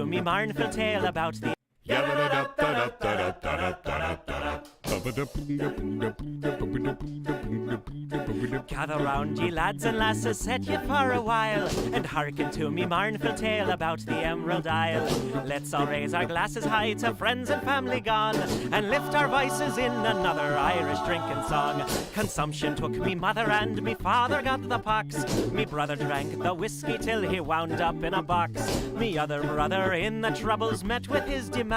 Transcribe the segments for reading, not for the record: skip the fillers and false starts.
Me mournful tale about the gather round, ye lads and lasses, set ye for a while, and hearken to me mournful tale about the Emerald Isle. Let's all raise our glasses high to friends and family gone, and lift our voices in another Irish drinking song. Consumption took me mother and me father got the pox. Me brother drank the whiskey till he wound up in a box. Me other brother in the troubles met with his demise.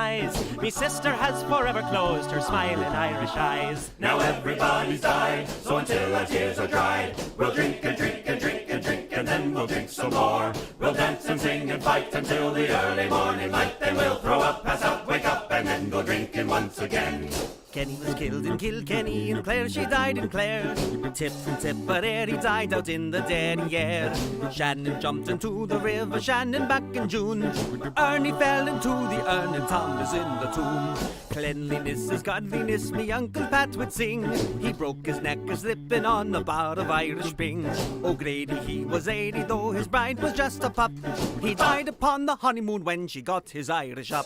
Me sister has forever closed her smiling Irish eyes. Now everybody's died, so until our tears are dried, we'll drink and drink and drink and drink, and then we'll drink some more. We'll dance and sing and fight until the early morning light, then we'll throw up, pass out, wake up, and then go drinking once again. Kenny was killed in Kilkenny, and Clare she died in Clare. Tip from Tipperary died out in the derriere. Shannon jumped into the river Shannon back in June. Ernie fell into the urn and Tom is in the tomb. Cleanliness is godliness, me Uncle Pat would sing. He broke his neck a slipping on a bar of Irish Spring. O'Grady he was 80 though his bride was just a pup. He died upon the honeymoon when she got his Irish up.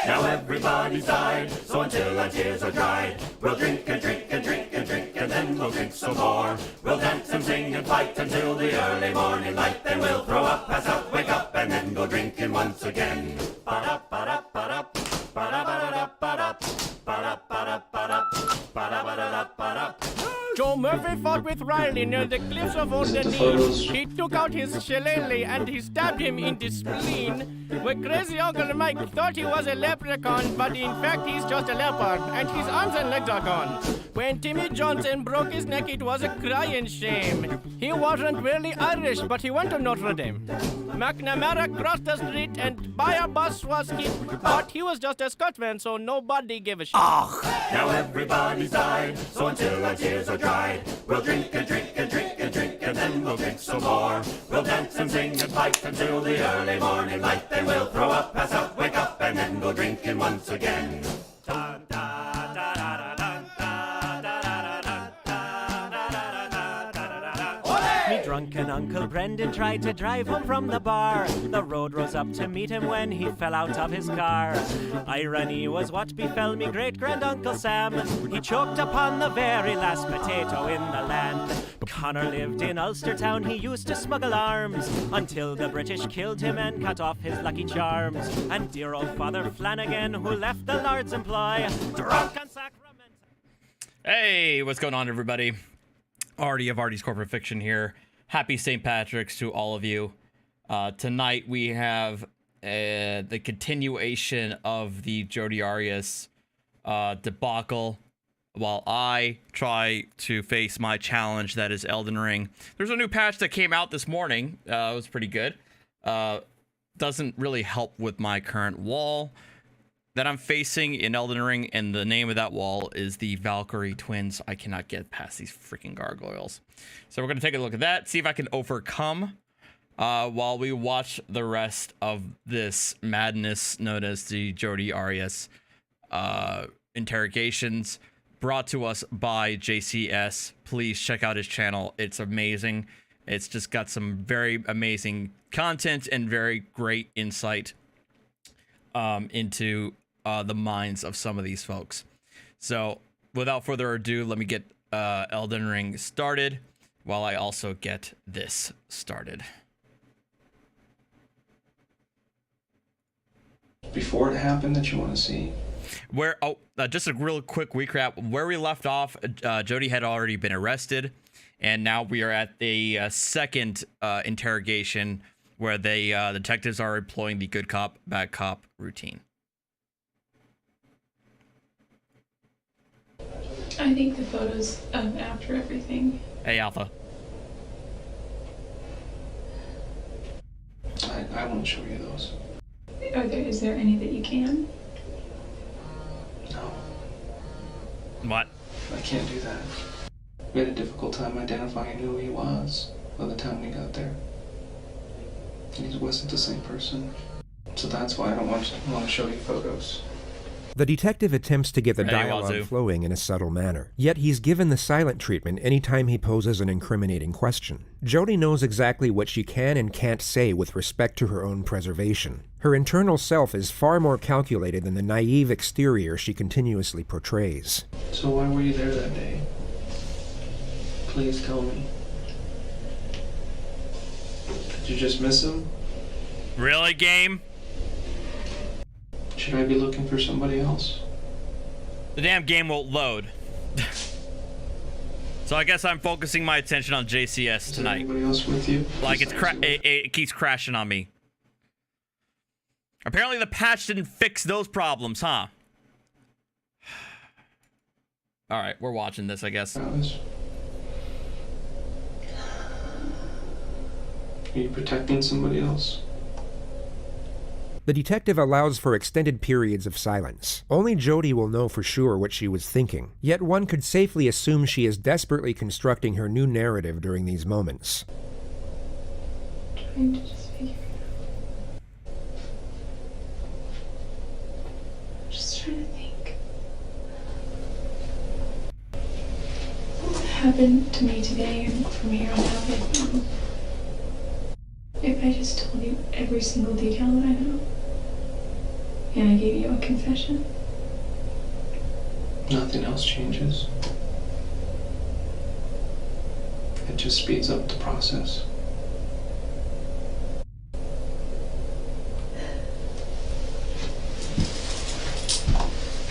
Now everybody's died, so until our tears are dried, we'll drink and drink and drink and drink, and then we'll drink some more. We'll dance and sing and fight until the early morning light, then we'll throw up, pass out, wake up, and then go drinking once again. Ba-da-ba-da-ba-da, ba-da-ba-da-ba-da, ba-da-ba-da-ba-da, ba-da-ba-da-ba-da. Joe Murphy fought with Riley near the cliffs of O'Deneen. He took out his shillelagh and he stabbed him in the spleen. My crazy Uncle Mike thought he was a leprechaun, but in fact he's just a leopard, and his arms and legs are gone. When Timmy Johnson broke his neck, it was a crying shame. He wasn't really Irish, but he went to Notre Dame. McNamara crossed the street and by a bus was hit, but he was just a Scotsman, so nobody gave a shit. Now everybody's died, so until our tears are dried, we'll drink and drink and drink and drink, and then we'll drink some more. We'll dance and sing and fight until the early morning light, then we'll throw up, pass out, wake up, and then go drinking once again. Me drunken Uncle Brendan tried to drive home from the bar. The road rose up to meet him when he fell out of his car. Irony was what befell me great-grand-uncle Sam. He choked upon the very last potato in the land. Connor lived in Ulster town, he used to smuggle arms, until the British killed him and cut off his lucky charms. And dear old Father Flanagan, who left the Lord's employ, drunk on sacrament. Hey, what's going on, everybody? Artie of Artie's Corporate Fiction here. Happy St. Patrick's to all of you. Tonight we have the continuation of the Jodi Arias debacle, while I try to face my challenge, that is Elden Ring. There's a new patch that came out this morning. It was pretty good. Doesn't really help with my current wall that I'm facing in Elden Ring, and the name of that wall is the Valkyrie twins. I cannot get past these freaking gargoyles. So we're going to take a look at that, see if I can overcome while we watch the rest of this madness known as the Jodi Arias interrogations, brought to us by JCS. Please check out his channel. It's amazing. It's just got some very amazing content and very great insight into the minds of some of these folks. So without further ado, let me get Elden Ring started while I also get this started. Before it happened that you want to see? Where just a real quick recap. Where we left off, Jodi had already been arrested, and now we are at the second interrogation where the detectives are employing the good cop, bad cop routine. I think the photos of after everything. Hey, Alpha. I won't show you those. Is there any that you can? No. What? I can't do that. We had a difficult time identifying who he was by the time we got there. He wasn't the same person. So that's why I don't want to show you photos. The detective attempts to get the Hey, dialogue Wazoo. flowing in a subtle manner, yet he's given the silent treatment anytime he poses an incriminating question. Jodi knows exactly what she can and can't say with respect to her own preservation. Her internal self is far more calculated than the naive exterior she continuously portrays. So why were you there that day? Please tell me. Did you just miss him? Really, game? Should I be looking for somebody else? The damn game won't load. So I guess I'm focusing my attention on JCS Is there tonight. anybody else with you? Like it keeps crashing on me. Apparently the patch didn't fix those problems, huh? All right, we're watching this, I guess. Travis? Are you protecting somebody else? The detective allows for extended periods of silence. Only Jodi will know for sure what she was thinking, yet one could safely assume she is desperately constructing her new narrative during these moments. Trying to just figure it out. Just trying to think. What happened to me today and from here on out? If I just told you every single detail that I know, and I gave you a confession. Nothing else changes. It just speeds up the process.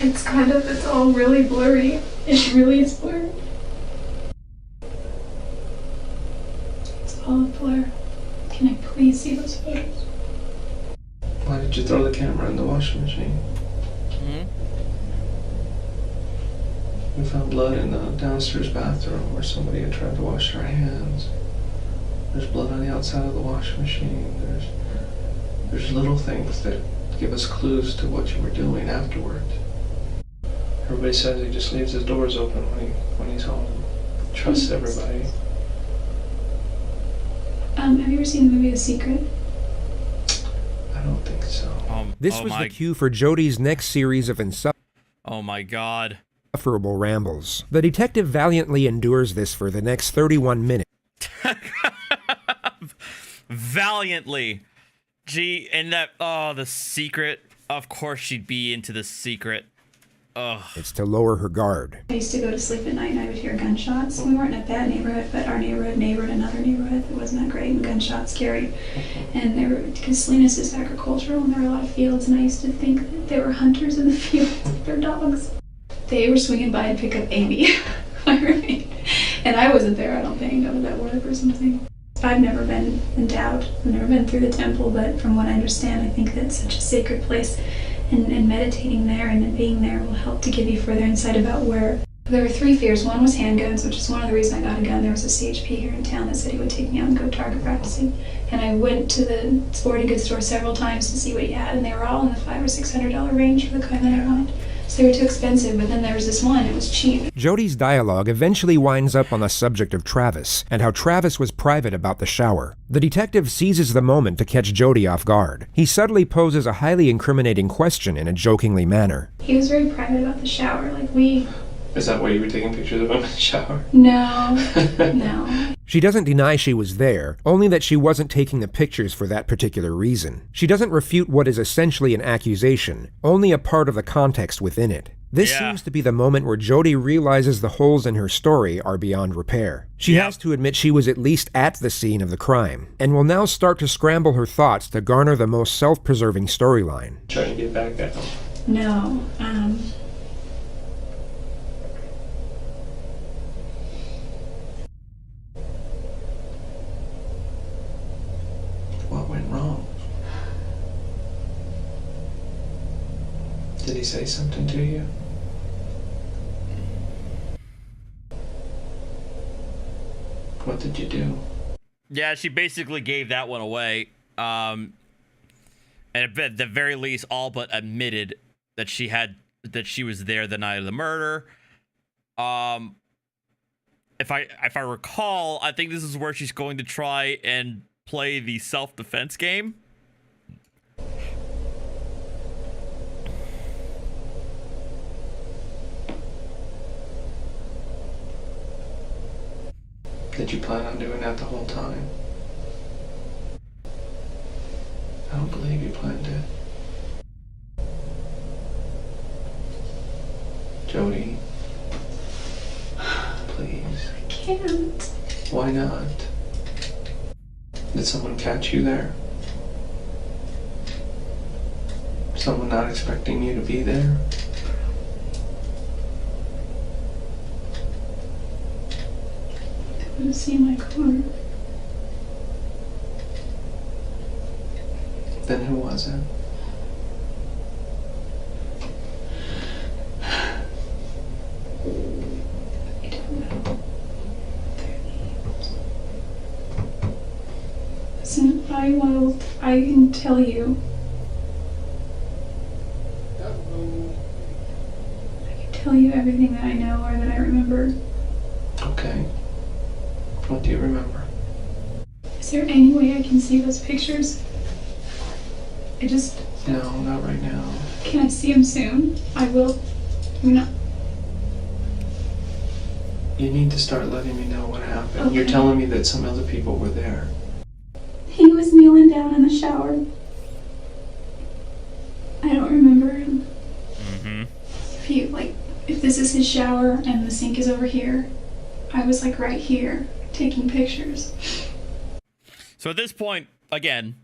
It's all really blurry. It really is blurry. It's all a blur. Can I please see those photos? Why did you throw the camera in the washing machine? We found blood in the downstairs bathroom where somebody had tried to wash their hands. There's blood on the outside of the washing machine. There's little things that give us clues to what you were doing afterward. Everybody says he just leaves his doors open when he's home. Trusts everybody. Have you ever seen the movie The Secret? I don't think so. This was the cue for Jodi's next series of Oh my god. insufferable rambles. The detective valiantly endures this for the next 31 minutes. Valiantly. Gee, and that, the secret. Of course she'd be into the secret. Ugh. It's to lower her guard. I used to go to sleep at night and I would hear gunshots. We weren't in a bad neighborhood, but our neighborhood neighbored another neighborhood that wasn't that great, and gunshots scary. And they were, because Salinas is agricultural and there were a lot of fields, and I used to think that there were hunters in the field with their dogs. They were swinging by and pick up Amy, my roommate. And I wasn't there, I don't think. I was at work or something. I've never been endowed. I've never been through the temple, but from what I understand, I think that it's such a sacred place. And meditating there and being there will help to give you further insight about where. There were 3 fears. One was handguns, which is one of the reasons I got a gun. There was a CHP here in town that said he would take me out and go target practicing. And I went to the sporting goods store several times to see what he had, and they were all in the $500 or $600 range for the kind that I wanted. So they were too expensive, but then there was this one, it was cheap. Jodi's dialogue eventually winds up on the subject of Travis, and how Travis was private about the shower. The detective seizes the moment to catch Jodi off guard. He subtly poses a highly incriminating question in a jokingly manner. He was very private about the shower, Is that why you were taking pictures of him in the shower? No, no. She doesn't deny she was there, only that she wasn't taking the pictures for that particular reason. She doesn't refute what is essentially an accusation, only a part of the context within it. This seems to be the moment where Jodi realizes the holes in her story are beyond repair. She has to admit she was at least at the scene of the crime, and will now start to scramble her thoughts to garner the most self-preserving storyline. Trying to get back at him. No, What went wrong? Did he say something to you? What did you do? Yeah, she basically gave that one away. And at the very least, all but admitted that she was there the night of the murder. If I recall, I think this is where she's going to try and play the self-defense game. Did you plan on doing that the whole time? I don't believe you planned it. Jodi. Please. I can't. Why not? Did someone catch you there? Someone not expecting you to be there? They would have seen my car. Then who was it? I don't know. Their names. Listen, I can tell you. I can tell you everything that I know or that I remember. Okay. What do you remember? Is there any way I can see those pictures? No, not right now. Can I see them soon? I will. No. You need to start letting me know what happened. Okay. You're telling me that some other people were there. He was kneeling down in the shower. I don't remember him. If this is his shower and the sink is over here, I was like right here taking pictures. So at this point, again,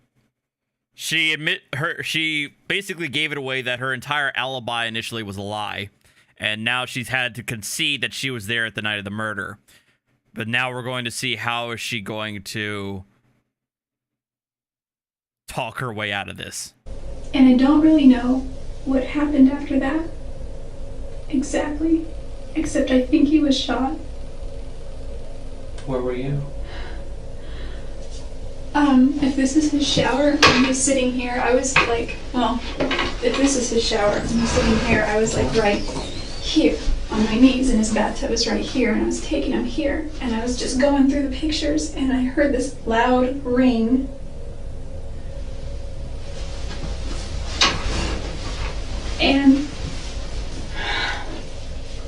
she basically gave it away that her entire alibi initially was a lie, and now she's had to concede that she was there at the night of the murder. But now we're going to see how is she going to talk her way out of this. And I don't really know what happened after that. Exactly. Except I think he was shot. Where were you? If this is his shower and he's sitting here, I was like, well, if this is his shower and he's sitting here, I was like right here on my knees and his bathtub was right here and I was taking him here and I was just going through the pictures and I heard this loud ring. And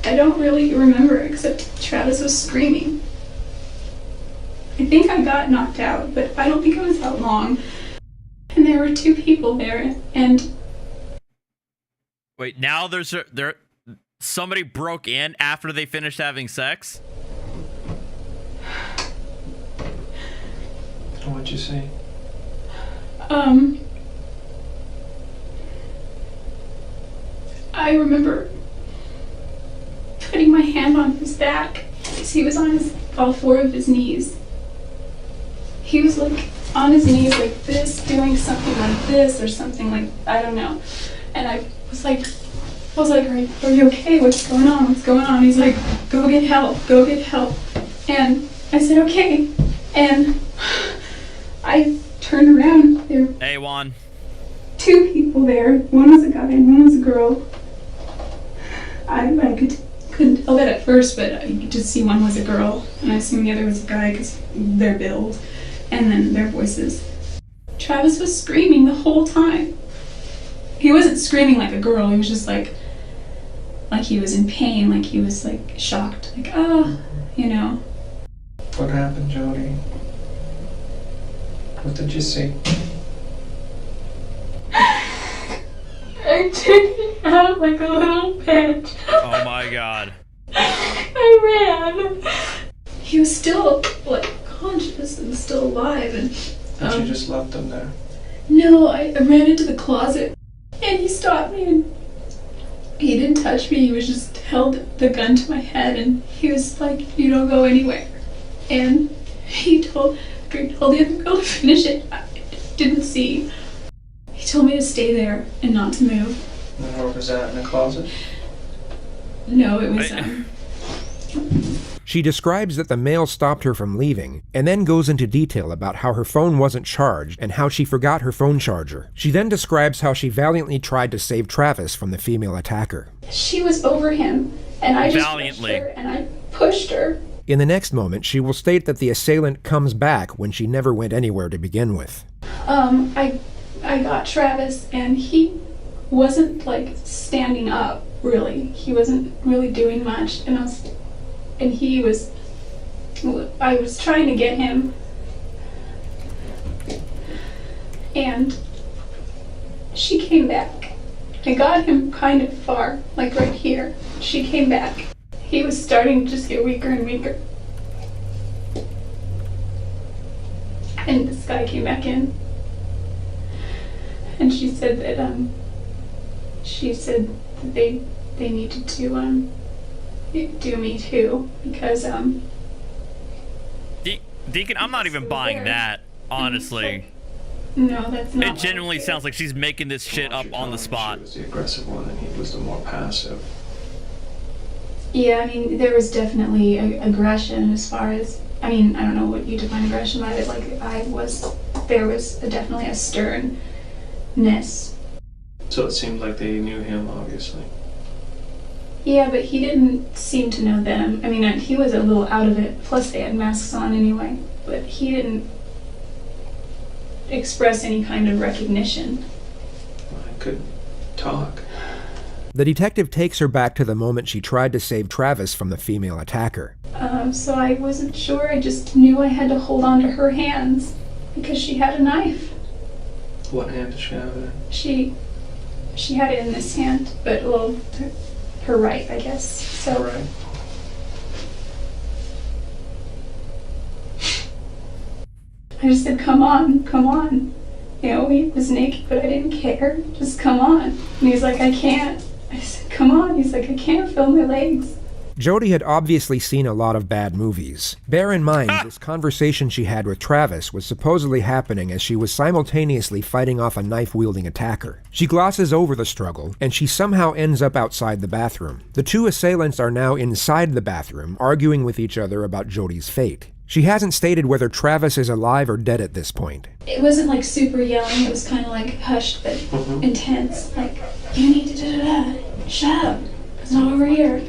I don't really remember except Travis was screaming. I think I got knocked out, but I don't think it was that long. And there were two people there, and... Wait, now somebody broke in after they finished having sex? What'd you say? I remember putting my hand on his back because he was on all four of his knees. He was like on his knees like this, doing something like this or something like, I don't know. And I was like, are you okay? What's going on? What's going on? He's like, go get help, go get help. And I said, okay. And I turned around. There Hey, Juan. two people there. One was a guy and one was a girl. I couldn't tell that at first, but I could just see one was a girl, and I assumed the other was a guy because their build, and then their voices. Travis was screaming the whole time. He wasn't screaming like a girl, he was just like he was in pain, like he was like shocked, like, oh, you know. What happened, Jodi? What did you see? I took it out like a little bitch. Oh my god. I ran. He was still like conscious and still alive, and But you just left him there. no, I ran into the closet and he stopped me and he didn't touch me. He was just held the gun to my head and he was like, you don't go anywhere. And he told the other girl to finish it. I didn't see. He told me to stay there and not to move. And where was that, in the closet? No, it was She describes that the male stopped her from leaving, and then goes into detail about how her phone wasn't charged and how she forgot her phone charger. She then describes how she valiantly tried to save Travis from the female attacker. She was over him, and I just Valiantly. pushed her, and I pushed her. In the next moment, she will state that the assailant comes back when she never went anywhere to begin with. I got Travis, and he wasn't like standing up, really. He wasn't really doing much, and he was I was trying to get him, and she came back. I got him kind of far, like right here. She came back. He was starting to just get weaker and weaker. And this guy came back in. And she said that they needed to do me too, because Deacon, I'm not even buying that, honestly. No, that's not. It genuinely sounds like she's making this shit up on the spot. She was the aggressive one and he was the more passive. Yeah, I mean, there was definitely aggression as far as, I mean, I don't know what you define aggression by, but like there was definitely a sternness. So it seemed like they knew him, obviously. Yeah, but he didn't seem to know them. I mean, he was a little out of it, plus they had masks on anyway, but he didn't express any kind of recognition. I couldn't talk. The detective takes her back to the moment she tried to save Travis from the female attacker. So I wasn't sure. I just knew I had to hold on to her hands because she had a knife. What hand did she have it in? She had it in this hand, but well, her right, I guess. So. Right. I just said, come on, come on. You know, he was naked, but I didn't care. Just come on. And he's like, I can't. I said, come on. He's like, I can't feel my legs. Jodi had obviously seen a lot of bad movies. Bear in mind, this conversation she had with Travis was supposedly happening as she was simultaneously fighting off a knife-wielding attacker. She glosses over the struggle, and she somehow ends up outside the bathroom. The two assailants are now inside the bathroom, arguing with each other about Jodi's fate. She hasn't stated whether Travis is alive or dead at this point. It wasn't like super yelling, it was kind of like hushed but intense. Like, you need to da-da-da, shut up, it's not over here.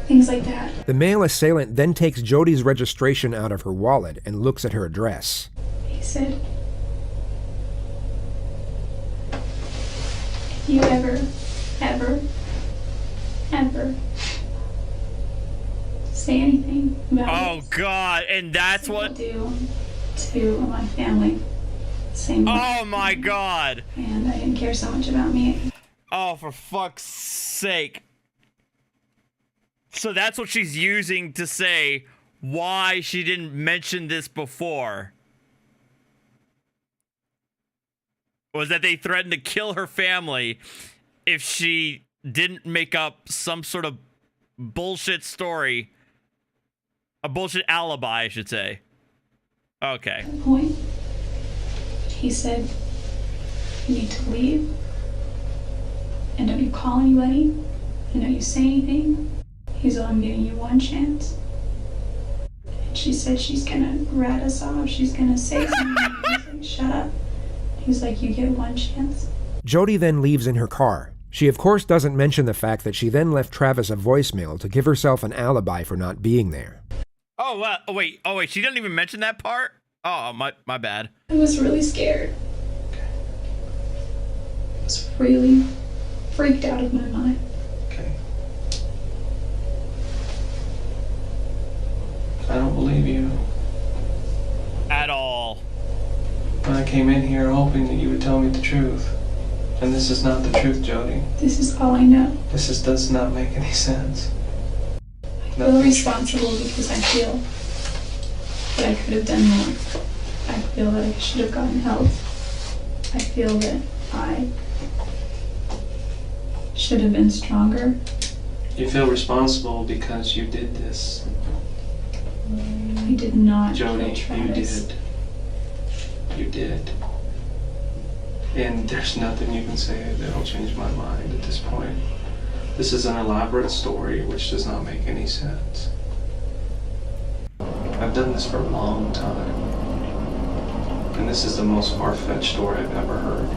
Things like that. The male assailant then takes Jodi's registration out of her wallet and looks at her address. He said, if you ever say anything about God, and that's what do to my family. Same way. Oh my God. And I didn't care so much about me. Oh, for fuck's sake. So that's what she's using to say why she didn't mention this before. Was that they threatened to kill her family if she didn't make up some sort of bullshit story. A bullshit alibi, I should say. Okay. At the point, he said, you need to leave. And don't you call anybody. And don't you say anything. He's like, I'm giving you one chance. And she said she's gonna rat us off. She's gonna say something. He's like, shut up. He's like, you get one chance. Jodi then leaves in her car. She of course doesn't mention the fact that she then left Travis a voicemail to give herself an alibi for not being there. Oh, wait, she didn't even mention that part? Oh, my bad. I was really scared. I was really freaked out of my mind. Okay. I don't believe you. At all. I came in here hoping that you would tell me the truth. And this is not the truth, Jodi. This is all I know. Does not make any sense. I feel responsible because I feel that I could have done more. I feel that I should have gotten help. I feel that I should have been stronger. You feel responsible because you did this. I did not Jodi, kill you Travis. did. You did. And there's nothing you can say that'll change my mind at this point. This is an elaborate story which does not make any sense. I've done this for a long time. And this is the most far-fetched story I've ever heard.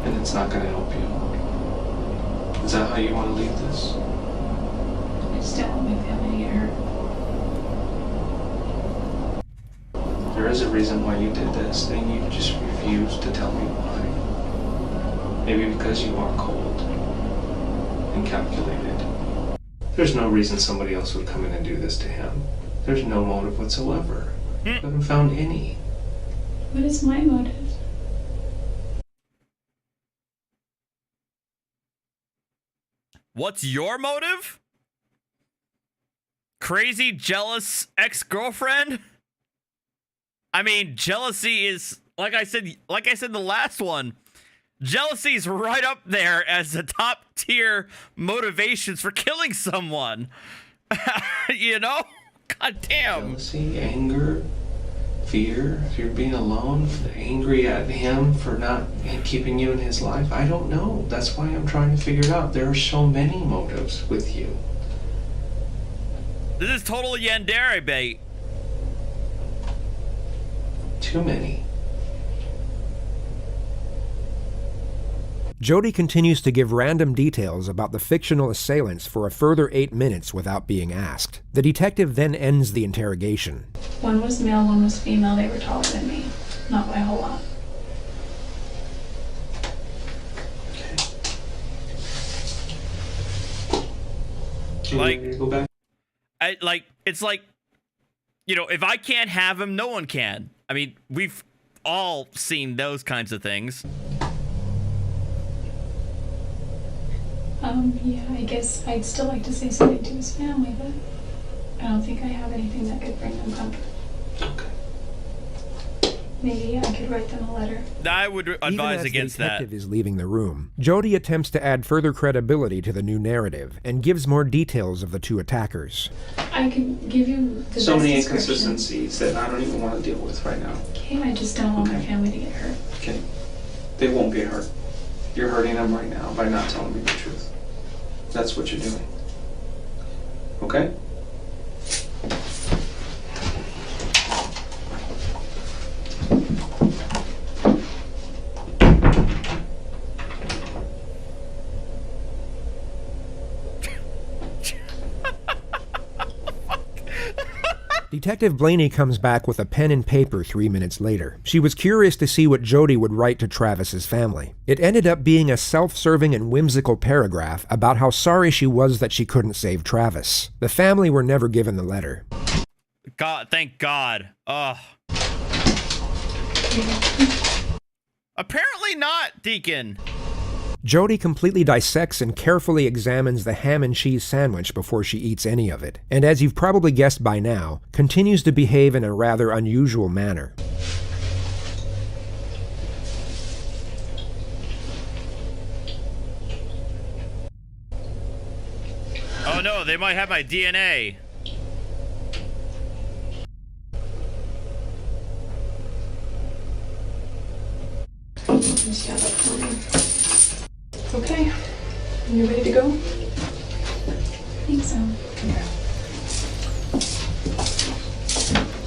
And it's not going to help you. Is that how you want to leave this? I just don't want my family to get hurt. There is a reason why you did this, and you just refused to tell me why. Maybe because you are cold and calculated. There's no reason somebody else would come in and do this to him. There's no motive whatsoever. I haven't found any. What is my motive? What's your motive? Crazy, jealous ex-girlfriend? I mean, jealousy is, like I said in the last one, jealousy is right up there as the top tier motivations for killing someone. You know? God damn. Jealousy, anger, fear, if you're being alone, angry at him for not keeping you in his life. I don't know. That's why I'm trying to figure it out. There are so many motives with you. This is total yandere bait. Too many. Jodi continues to give random details about the fictional assailants for a further 8 minutes without being asked. The detective then ends the interrogation. One was male, one was female. They were taller than me. Not by a whole lot. Okay. Like, Go back. It's like, you know, if I can't have him, no one can. I mean, we've all seen those kinds of things. Yeah, I guess I'd still like to say something to his family, but I don't think I have anything that could bring them comfort. Okay. Maybe I could write them a letter. I would advise against that. The detective that. is leaving the room. Jodi attempts to add further credibility to the new narrative and gives more details of the two attackers. I could give you the So best many description. inconsistencies that I don't even want to deal with right now. Okay, I just don't want my family to get hurt. Okay. They won't get hurt. You're hurting them right now by not telling me the truth. That's what you're doing. Okay? Detective Blaney comes back with a pen and paper 3 minutes later. She was curious to see what Jodi would write to Travis's family. It ended up being a self-serving and whimsical paragraph about how sorry she was that she couldn't save Travis. The family were never given the letter. God, thank God. Ugh. Apparently not, Deacon. Jodi completely dissects and carefully examines the ham and cheese sandwich before she eats any of it, and as you've probably guessed by now, continues to behave in a rather unusual manner. Oh no, they might have my DNA. Just have that for me. Okay, you ready to go? I think so.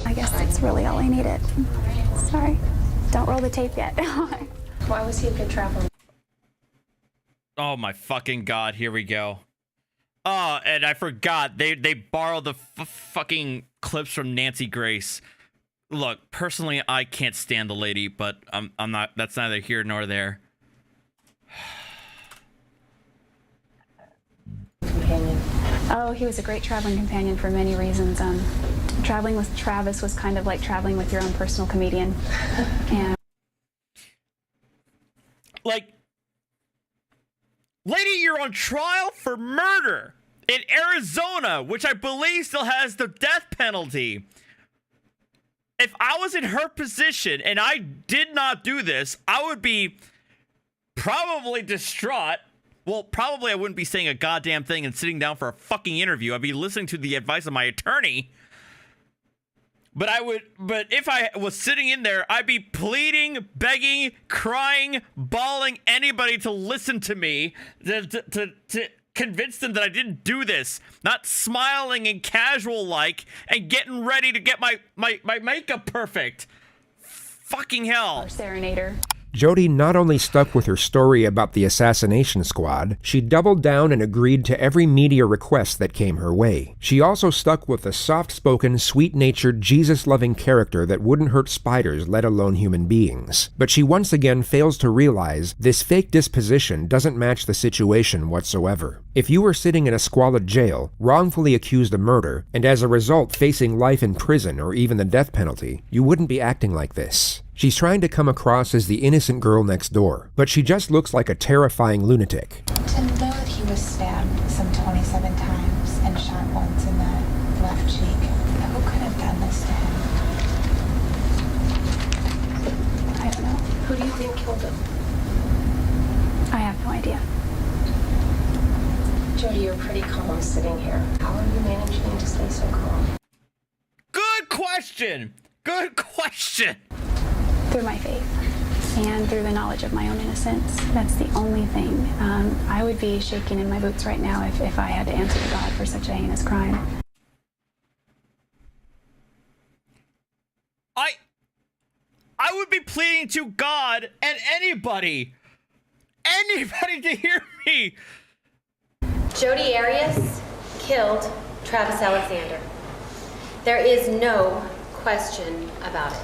I guess that's really all I needed. Sorry. Don't roll the tape yet. Why was he a good traveler? Oh my fucking God, here we go. Oh, and I forgot, they borrowed the fucking clips from Nancy Grace. Look, personally, I can't stand the lady, but I'm not, that's neither here nor there. Companion. Oh, he was a great traveling companion for many reasons. Traveling with Travis was kind of like traveling with your own personal comedian. And Like, lady, you're on trial for murder in Arizona, which I believe still has the death penalty. If I was in her position and I did not do this, I would be probably distraught. Well, probably I wouldn't be saying a goddamn thing and sitting down for a fucking interview. I'd be listening to the advice of my attorney. But if I was sitting in there, I'd be pleading, begging, crying, bawling anybody to listen to me, to convince them that I didn't do this. Not smiling and casual like and getting ready to get my makeup perfect. Fucking hell. our serenader. Jodi not only stuck with her story about the assassination squad, she doubled down and agreed to every media request that came her way. She also stuck with a soft-spoken, sweet-natured, Jesus-loving character that wouldn't hurt spiders, let alone human beings. But she once again fails to realize this fake disposition doesn't match the situation whatsoever. If you were sitting in a squalid jail, wrongfully accused of murder, and as a result facing life in prison or even the death penalty, you wouldn't be acting like this. She's trying to come across as the innocent girl next door, but she just looks like a terrifying lunatic. To know that he was stabbed some 27 times and shot once in the left cheek, who could have done this to him? I don't know. Who do you think killed him? I have no idea. Jodi, you're pretty calm sitting here. How are you managing to stay so calm? Good question! Good question! Through my faith and through the knowledge of my own innocence. That's the only thing. I would be shaking in my boots right now if I had to answer to God for such a heinous crime. I would be pleading to God and anybody to hear me. Jodi Arias killed Travis Alexander. There is no question about it.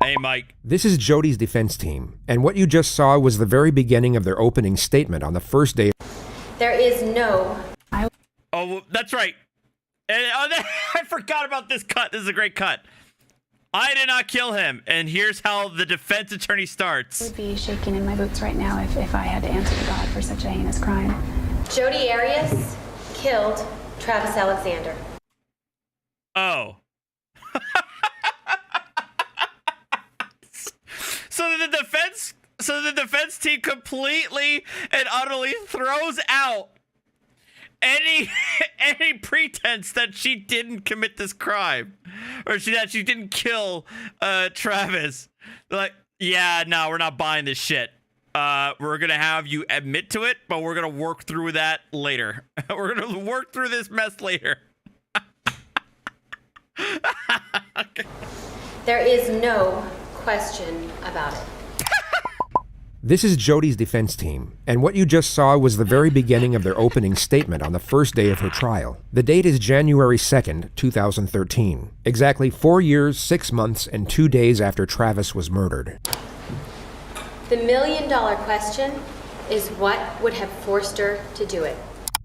Hey, Mike. This is Jodi's defense team, and what you just saw was the very beginning of their opening statement on the first day. There is no... Oh, that's right. And, I forgot about this cut. This is a great cut. I did not kill him, and here's how the defense attorney starts. I would be shaking in my boots right now if I had to answer to God for such a heinous crime. Jodi Arias killed Travis Alexander. Oh. So the defense team completely and utterly throws out any pretense that she didn't commit this crime, or that she didn't kill Travis. They're like, yeah, no, we're not buying this shit. We're gonna have you admit to it, but we're gonna work through that later. We're gonna work through this mess later. Okay. There is no question about it. This is Jodi's defense team, and what you just saw was the very beginning of their opening statement on the first day of her trial. The date is January 2nd, 2013, exactly 4 years, 6 months, and 2 days after Travis was murdered. The $1 million question is what would have forced her to do it.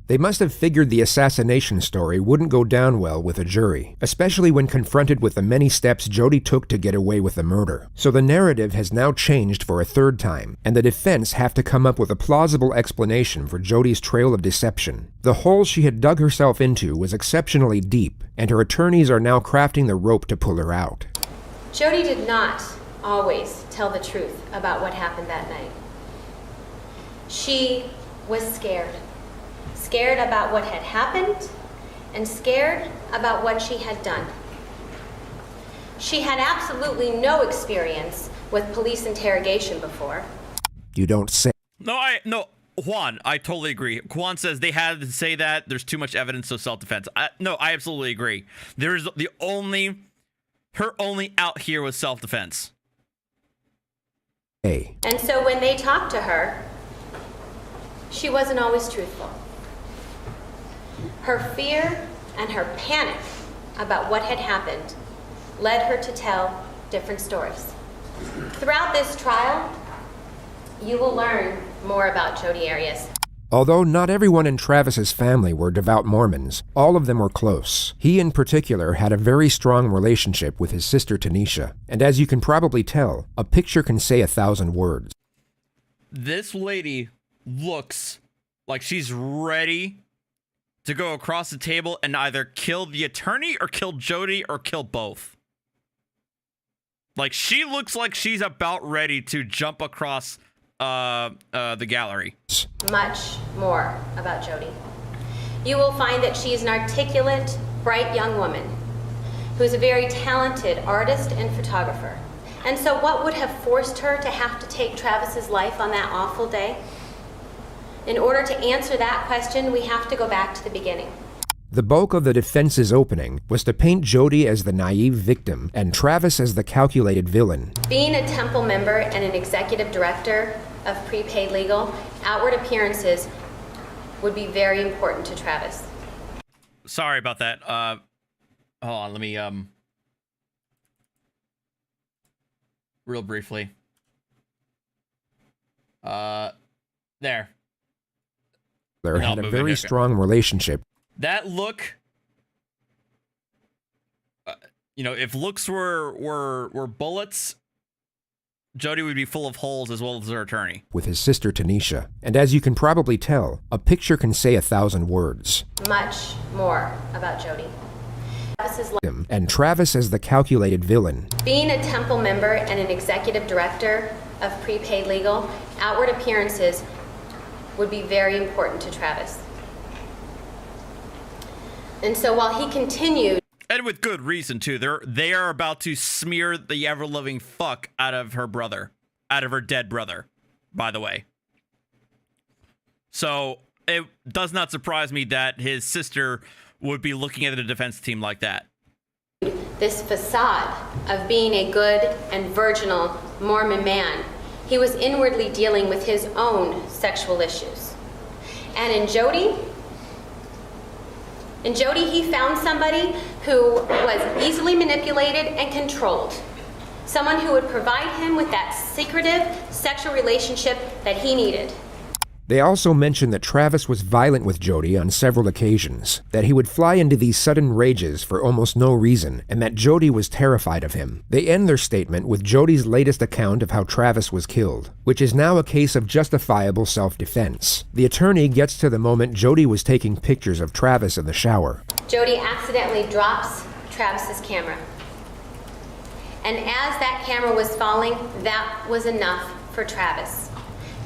They must have figured the assassination story wouldn't go down well with a jury, especially when confronted with the many steps Jodi took to get away with the murder. So the narrative has now changed for a third time, and the defense have to come up with a plausible explanation for Jodi's trail of deception. The hole she had dug herself into was exceptionally deep, and her attorneys are now crafting the rope to pull her out. Jodi did not always tell the truth about what happened that night. She was scared. Scared about what had happened, and scared about what she had done. She had absolutely no experience with police interrogation before. You don't say. No, Juan, I totally agree. Juan says they had to say that. There's too much evidence of self-defense. No, I absolutely agree. There's her only out here was self-defense. Hey. And so when they talked to her, she wasn't always truthful. Her fear and her panic about what had happened led her to tell different stories. Throughout this trial, you will learn more about Jodi Arias. Although not everyone in Travis's family were devout Mormons, all of them were close. He in particular had a very strong relationship with his sister Tanisha, and as you can probably tell, a picture can say 1,000 words. This lady looks like she's ready to go across the table and either kill the attorney or kill Jodi or kill both. Like, she looks like she's about ready to jump across the gallery. Much more about Jodi. You will find that she is an articulate, bright young woman who's a very talented artist and photographer. And so what would have forced her to have to take Travis's life on that awful day? In order to answer that question, we have to go back to the beginning. The bulk of the defense's opening was to paint Jodi as the naive victim and Travis as the calculated villain. Being a temple member and an executive director of prepaid legal, outward appearances would be very important to Travis. Sorry about that. Hold on, let me, real briefly. There. They had a very strong relationship. That look, you know, if looks were bullets, Jodi would be full of holes as well as her attorney. With his sister Tanisha. And as you can probably tell, a picture can say 1,000 words. Much more about Jodi. And Travis as the calculated villain. Being a temple member and an executive director of prepaid legal, outward appearances would be very important to Travis. And so while he continued, and with good reason too, they are about to smear the ever-living fuck out of her brother, out of her dead brother, by the way. So it does not surprise me that his sister would be looking at the defense team like that. This facade of being a good and virginal Mormon man, he was inwardly dealing with his own sexual issues. And in Jodi, he found somebody who was easily manipulated and controlled. Someone who would provide him with that secretive sexual relationship that he needed. They also mentioned that Travis was violent with Jodi on several occasions, that he would fly into these sudden rages for almost no reason, and that Jodi was terrified of him. They end their statement with Jodi's latest account of how Travis was killed, which is now a case of justifiable self-defense. The attorney gets to the moment Jodi was taking pictures of Travis in the shower. Jodi accidentally drops Travis's camera. And as that camera was falling, that was enough for Travis,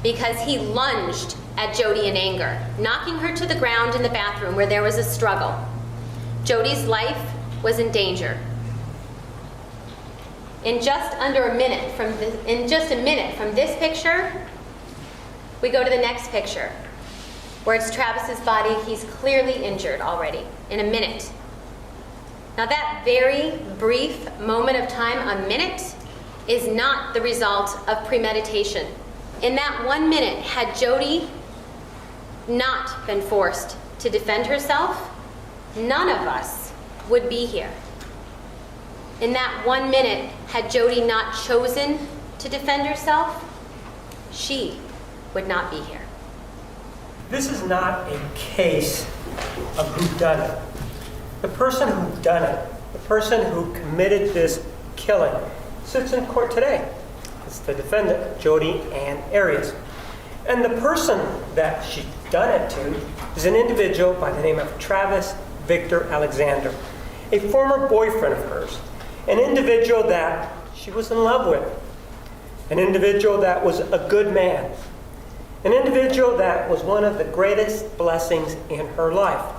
because he lunged at Jodi in anger, knocking her to the ground in the bathroom where there was a struggle. Jodi's life was in danger. In just a minute from this picture, we go to the next picture, where it's Travis's body. He's clearly injured already, in a minute. Now that very brief moment of time, a minute, is not the result of premeditation. In that 1 minute, had Jodi not been forced to defend herself, none of us would be here. In that 1 minute, had Jodi not chosen to defend herself, she would not be here. This is not a case of whodunit. The person who done it, the person who committed this killing, sits in court today. It's the defendant, Jodi Ann Arias. And the person that she done it to is an individual by the name of Travis Victor Alexander, a former boyfriend of hers, an individual that she was in love with, an individual that was a good man, an individual that was one of the greatest blessings in her life.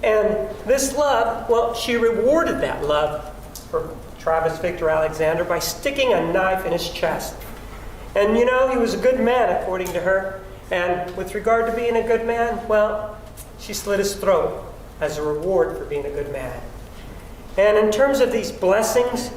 And this love, well, she rewarded that love for Travis Victor Alexander by sticking a knife in his chest. And you know, he was a good man according to her. And with regard to being a good man, well, she slit his throat as a reward for being a good man. And in terms of these blessings,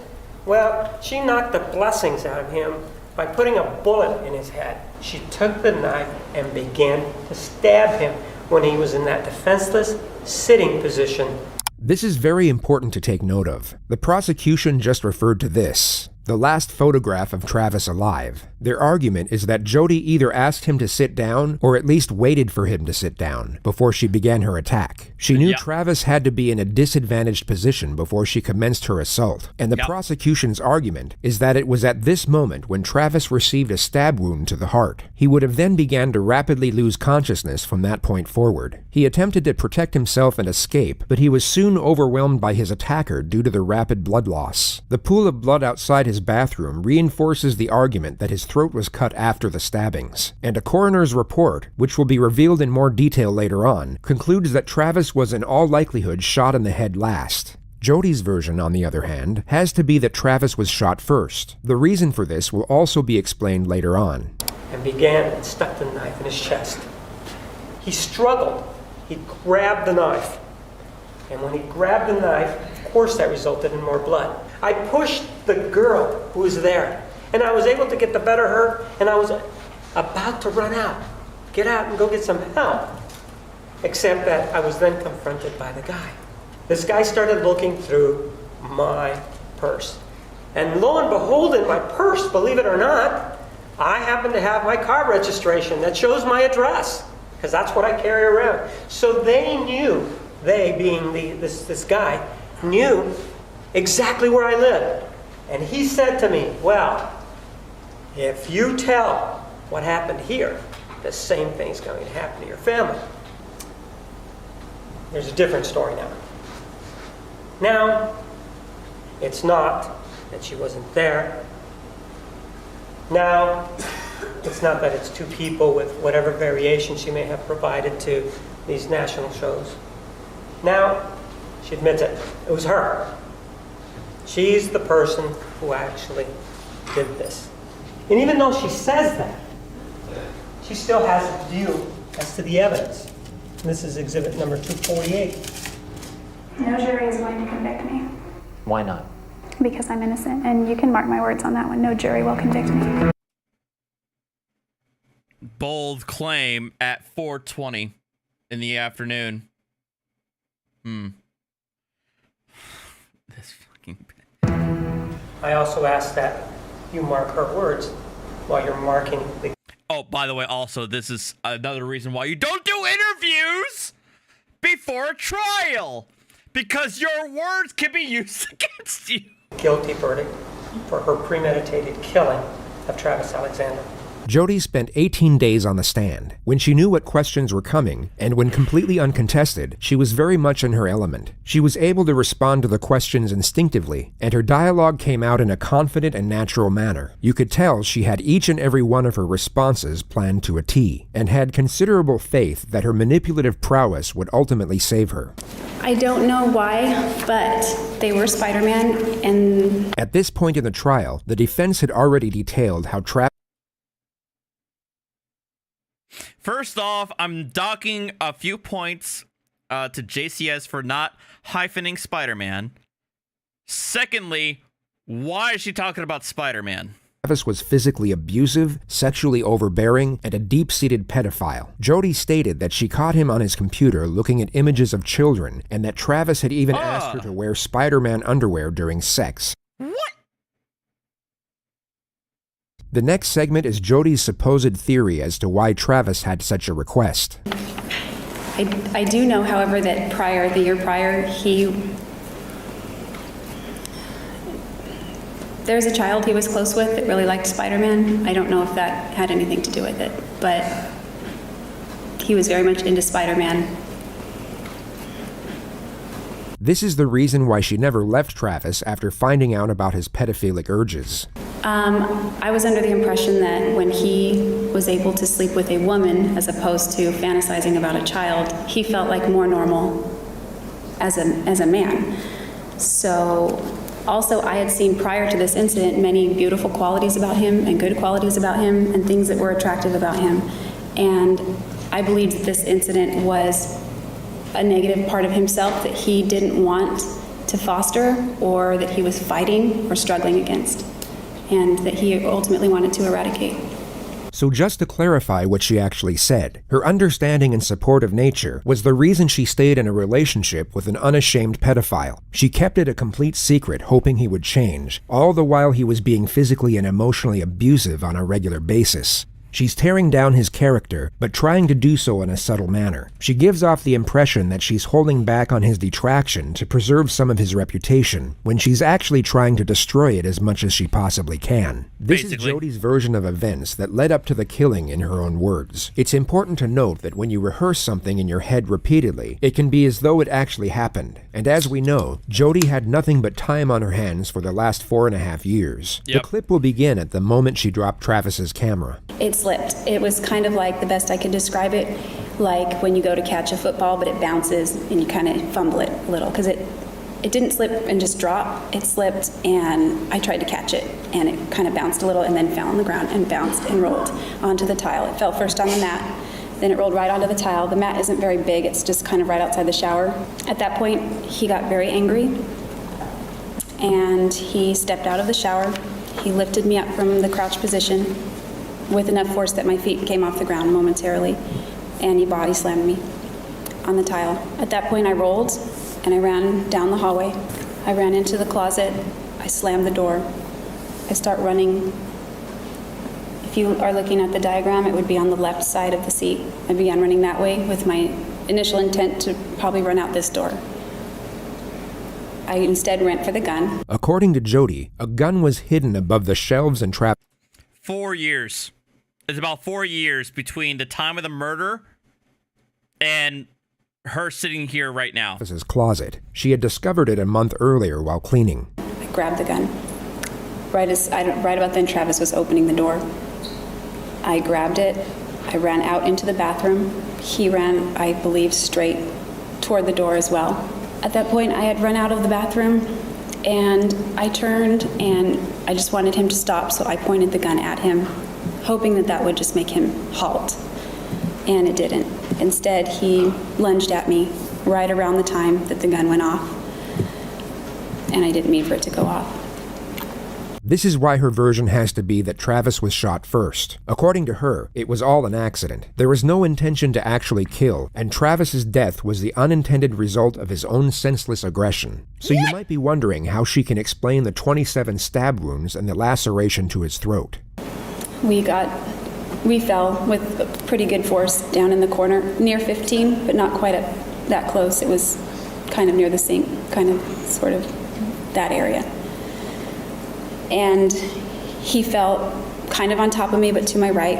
well, she knocked the blessings out of him by putting a bullet in his head. She took the knife and began to stab him when he was in that defenseless sitting position. This is very important to take note of. The prosecution just referred to this, the last photograph of Travis alive. Their argument is that Jodi either asked him to sit down or at least waited for him to sit down before she began her attack. She knew Travis had to be in a disadvantaged position before she commenced her assault. And the prosecution's argument is that it was at this moment when Travis received a stab wound to the heart. He would have then began to rapidly lose consciousness from that point forward. He attempted to protect himself and escape, but he was soon overwhelmed by his attacker due to the rapid blood loss. The pool of blood outside his bathroom reinforces the argument that his throat was cut after the stabbings, and a coroner's report, which will be revealed in more detail later on, concludes that Travis was in all likelihood shot in the head last. Jodi's version, on the other hand, has to be that Travis was shot first. The reason for this will also be explained later on. And began and stuck the knife in his chest. He struggled. He grabbed the knife, And when he grabbed the knife, of course that resulted in more blood. I pushed the girl who was there, and I was able to get the better of her, and I was about to run out, get out and go get some help. Except that I was then confronted by the guy. This guy started looking through my purse. And lo and behold, in my purse, believe it or not, I happen to have my car registration that shows my address, because that's what I carry around. So they knew, they being this guy, knew exactly where I lived. And he said to me, well, if you tell what happened here, the same thing's going to happen to your family. There's a different story now. Now, it's not that she wasn't there. Now, it's not that it's two people with whatever variation she may have provided to these national shows. Now, she admits it. It was her. She's the person who actually did this. And even though she says that, she still has a view as to the evidence. And this is exhibit number 248. No jury is going to convict me. Why not? Because I'm innocent, and you can mark my words on that one. No jury will convict me. Bold claim at 4:20 in the afternoon. This fucking... I also ask that you mark her words while you're marking the... Oh, by the way, also, this is another reason why you don't do interviews before a trial. Because your words can be used against you. Guilty verdict for her premeditated killing of Travis Alexander. Jodi spent 18 days on the stand. When she knew what questions were coming, and when completely uncontested, she was very much in her element. She was able to respond to the questions instinctively, and her dialogue came out in a confident and natural manner. You could tell she had each and every one of her responses planned to a T, and had considerable faith that her manipulative prowess would ultimately save her. I don't know why, but they were Spider-Man, and... At this point in the trial, the defense had already detailed how Travis... First off, I'm docking a few points to JCS for not hyphening Spider-Man. Secondly, why is she talking about Spider-Man? Travis was physically abusive, sexually overbearing, and a deep-seated pedophile. Jodi stated that she caught him on his computer looking at images of children, and that Travis had even asked her to wear Spider-Man underwear during sex. What? The next segment is Jodi's supposed theory as to why Travis had such a request. I do know, however, that the year prior, there's a child he was close with that really liked Spider-Man. I don't know if that had anything to do with it, but he was very much into Spider-Man. This is the reason why she never left Travis after finding out about his pedophilic urges. I was under the impression that when he was able to sleep with a woman as opposed to fantasizing about a child, he felt like more normal as a man. So also I had seen prior to this incident many beautiful qualities about him and good qualities about him and things that were attractive about him. And I believed that this incident was a negative part of himself that he didn't want to foster or that he was fighting or struggling against, and that he ultimately wanted to eradicate. So just to clarify what she actually said, her understanding and support of nature was the reason she stayed in a relationship with an unashamed pedophile. She kept it a complete secret, hoping he would change, all the while he was being physically and emotionally abusive on a regular basis. She's tearing down his character, but trying to do so in a subtle manner. She gives off the impression that she's holding back on his detraction to preserve some of his reputation, when she's actually trying to destroy it as much as she possibly can. This is Jodi's version of events that led up to the killing in her own words. It's important to note that when you rehearse something in your head repeatedly, it can be as though it actually happened. And as we know, Jodi had nothing but time on her hands for the last 4.5 years. Yep. The clip will begin at the moment she dropped Travis's camera. It slipped. It was kind of like, the best I could describe it, like when you go to catch a football but it bounces and you kind of fumble it a little, because it didn't slip and just drop. It slipped and I tried to catch it and it kind of bounced a little and then fell on the ground and bounced and rolled onto the tile. It fell first on the mat then it rolled right onto the tile. The mat isn't very big, it's just kind of right outside the shower. At that point, he got very angry, and he stepped out of the shower. He lifted me up from the crouch position with enough force that my feet came off the ground momentarily, and he body slammed me on the tile. At that point, I rolled, and I ran down the hallway. I ran into the closet. I slammed the door. I start running. If you are looking at the diagram, it would be on the left side of the seat. I began running that way with my initial intent to probably run out this door. I instead went for the gun. According to Jodi, a gun was hidden above the shelves and 4 years. It's about 4 years between the time of the murder and her sitting here right now. Travis's closet. She had discovered it a month earlier while cleaning. I grabbed the gun. Right about then, Travis was opening the door. I grabbed it. I ran out into the bathroom. He ran, I believe, straight toward the door as well. At that point, I had run out of the bathroom, and I turned, and I just wanted him to stop, so I pointed the gun at him, hoping that that would just make him halt. And it didn't. Instead, he lunged at me right around the time that the gun went off, and I didn't mean for it to go off. This is why her version has to be that Travis was shot first. According to her, it was all an accident. There was no intention to actually kill, and Travis's death was the unintended result of his own senseless aggression. So you might be wondering how she can explain the 27 stab wounds and the laceration to his throat. We fell with pretty good force down in the corner, near 15, but not quite that close. It was kind of near the sink, kind of, sort of that area. And he fell kind of on top of me, but to my right.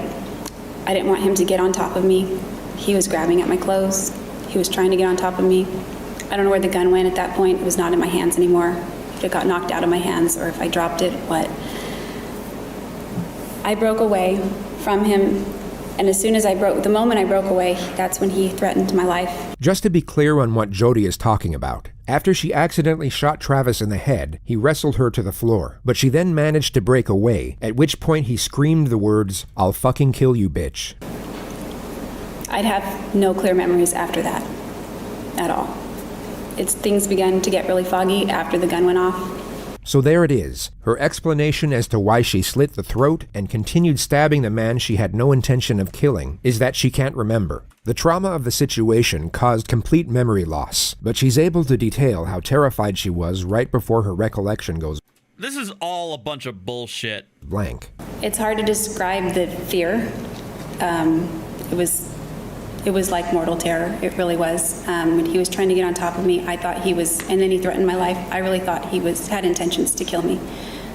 I didn't want him to get on top of me. He was grabbing at my clothes. He was trying to get on top of me. I don't know where the gun went at that point. It was not in my hands anymore. If it got knocked out of my hands or if I dropped it, what. I broke away from him, and the moment I broke away, that's when he threatened my life. Just to be clear on what Jodi is talking about, after she accidentally shot Travis in the head, he wrestled her to the floor, but she then managed to break away, at which point he screamed the words, "I'll fucking kill you, bitch." I'd have no clear memories after that, at all. Things began to get really foggy after the gun went off. So there it is, her explanation as to why she slit the throat and continued stabbing the man she had no intention of killing is that she can't remember. The trauma of the situation caused complete memory loss, but she's able to detail how terrified she was right before her recollection goes This is all a bunch of bullshit. blank. It's hard to describe the fear. It was like mortal terror. It really was. When he was trying to get on top of me, I thought he was, and then he threatened my life. I really thought he had intentions to kill me.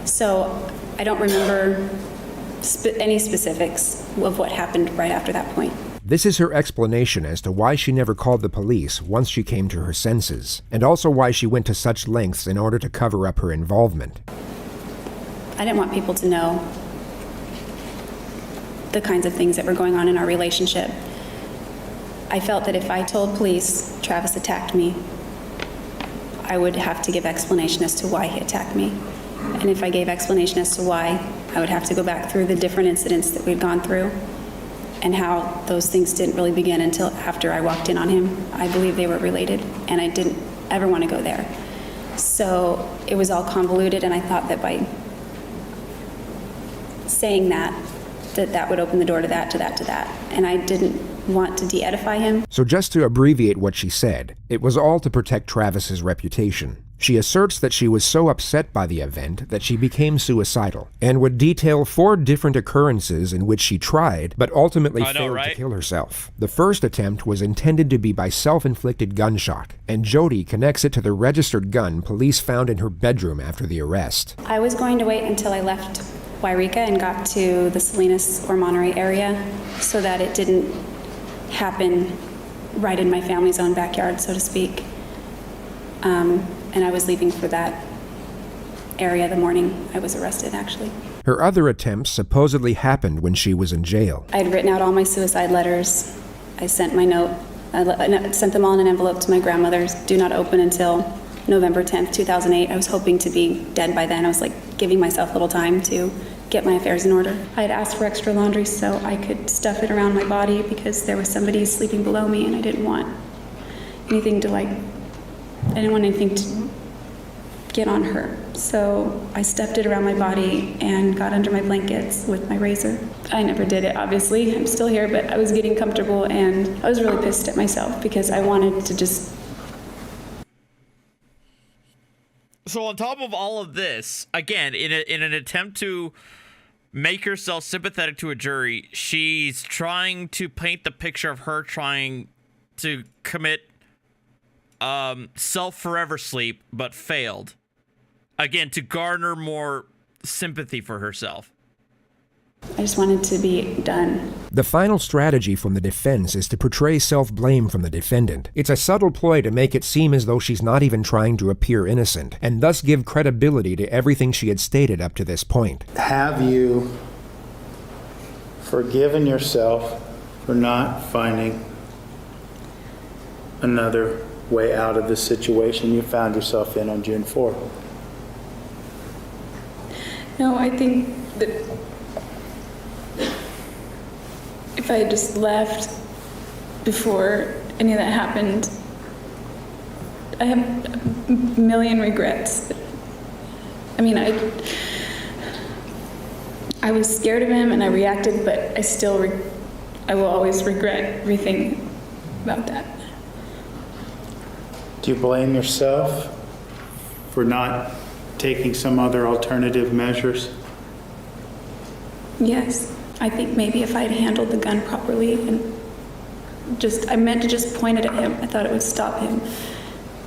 So I don't remember any specifics of what happened right after that point. This is her explanation as to why she never called the police once she came to her senses, and also why she went to such lengths in order to cover up her involvement. I didn't want people to know the kinds of things that were going on in our relationship. I felt that if I told police Travis attacked me, I would have to give explanation as to why he attacked me. And if I gave explanation as to why, I would have to go back through the different incidents that we'd gone through and how those things didn't really begin until after I walked in on him. I believe they were related, and I didn't ever want to go there. So it was all convoluted, and I thought that by saying that would open the door to that, to that, to that. And I didn't want to de-edify him. So just to abbreviate what she said, it was all to protect Travis's reputation. She asserts that she was so upset by the event that she became suicidal, and would detail 4 different occurrences in which she tried, but ultimately failed to kill herself. The first attempt was intended to be by self-inflicted gunshot, and Jodi connects it to the registered gun police found in her bedroom after the arrest. I was going to wait until I left Wairika and got to the Salinas or Monterey area so that it didn't happen right in my family's own backyard, so to speak. And I was leaving for that area the morning I was arrested, actually. Her other attempts supposedly happened when she was in jail. I had written out all my suicide letters. I sent my note, I sent them all in an envelope to my grandmother's, do not open until November 10th, 2008. I was hoping to be dead by then. I was like giving myself a little time to get my affairs in order. I had asked for extra laundry so I could stuff it around my body because there was somebody sleeping below me and I didn't want anything to I didn't want anything to get on her. So I stuffed it around my body and got under my blankets with my razor. I never did it, obviously. I'm still here, but I was getting comfortable and I was really pissed at myself because I wanted to just... So on top of all of this, again, in an attempt to make herself sympathetic to a jury, she's trying to paint the picture of her trying to commit self-forever sleep, but failed. Again, to garner more sympathy for herself. I just wanted to be done. The final strategy from the defense is to portray self-blame from the defendant. It's a subtle ploy to make it seem as though she's not even trying to appear innocent, and thus give credibility to everything she had stated up to this point. Have you forgiven yourself for not finding another way out of the situation you found yourself in on June 4th? No, I think that if I had just left before any of that happened, I have a million regrets. I mean, I was scared of him and I reacted, but I will always regret everything about that. Do you blame yourself for not taking some other alternative measures? Yes. I think maybe if I had handled the gun properly and I meant to just point it at him. I thought it would stop him.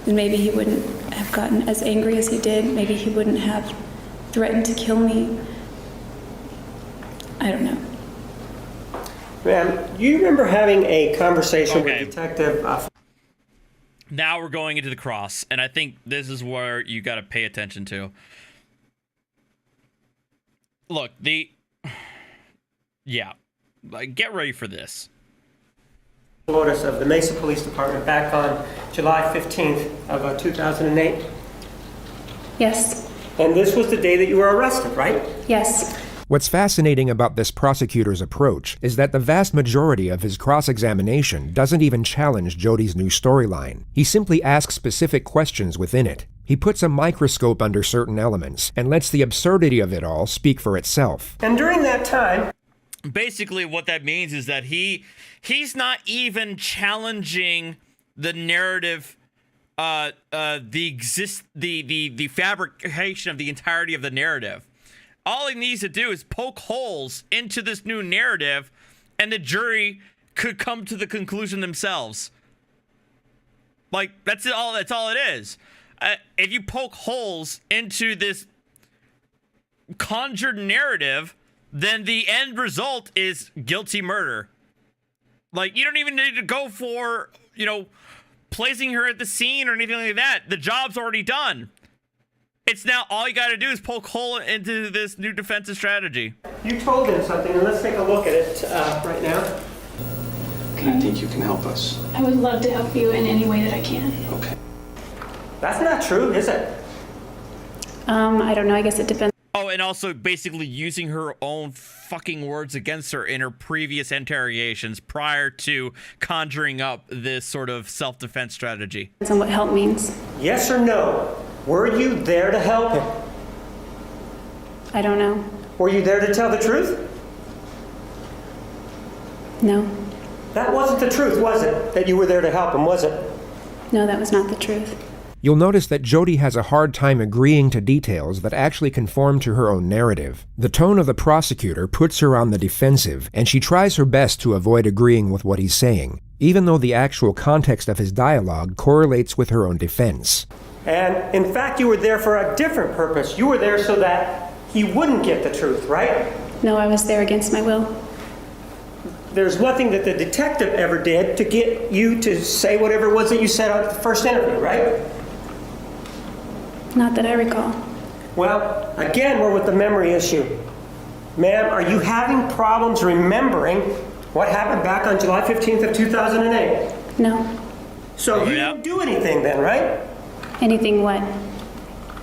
And maybe he wouldn't have gotten as angry as he did. Maybe he wouldn't have threatened to kill me. I don't know. Ma'am, you remember having a conversation with Detective... Now we're going into the cross, and I think this is where you got to pay attention to. Look, yeah, get ready for this. Notice of the Mesa Police Department back on July 15th of 2008? Yes. And this was the day that you were arrested, right? Yes. What's fascinating about this prosecutor's approach is that the vast majority of his cross-examination doesn't even challenge Jodi's new storyline. He simply asks specific questions within it. He puts a microscope under certain elements and lets the absurdity of it all speak for itself. And during that time... Basically what that means is that he's not even challenging the narrative, the fabrication of the entirety of the narrative. All he needs to do is poke holes into this new narrative, and the jury could come to the conclusion themselves. Like, that's all it is. If you poke holes into this conjured narrative, then the end result is guilty murder. Like, you don't even need to go for, placing her at the scene or anything like that. The job's already done. It's now all you got to do is poke hole into this new defensive strategy. You told him something, and let's take a look at it right now. Okay. I think you can help us. I would love to help you in any way that I can. Okay. That's not true, is it? I don't know. I guess it depends. Oh, and also basically using her own fucking words against her in her previous interrogations prior to conjuring up this sort of self-defense strategy. Depends on what help means. Yes or no? Were you there to help him? I don't know. Were you there to tell the truth? No. That wasn't the truth, was it? That you were there to help him, was it? No, that was not the truth. You'll notice that Jodi has a hard time agreeing to details that actually conform to her own narrative. The tone of the prosecutor puts her on the defensive, and she tries her best to avoid agreeing with what he's saying, even though the actual context of his dialogue correlates with her own defense. And in fact, you were there for a different purpose. You were there so that he wouldn't get the truth, right? No, I was there against my will. There's nothing that the detective ever did to get you to say whatever it was that you said at the first interview, right? Not that I recall. Well, again, we're with the memory issue. Ma'am, are you having problems remembering what happened back on July 15th of 2008? No. So you didn't do anything then, right? Anything what?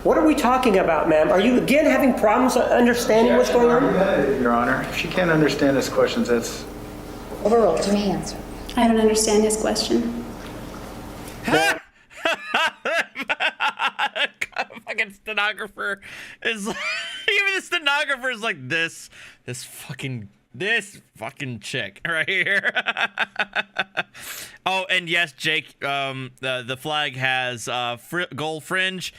What are we talking about, ma'am? Are you again having problems understanding what's going on? Your Honor, if she can't understand his questions, that's... Overruled. You may answer. I don't understand his question. Fucking stenographer is like, even the stenographer is like this fucking chick right here. Oh, and yes, Jake, the flag has gold fringe,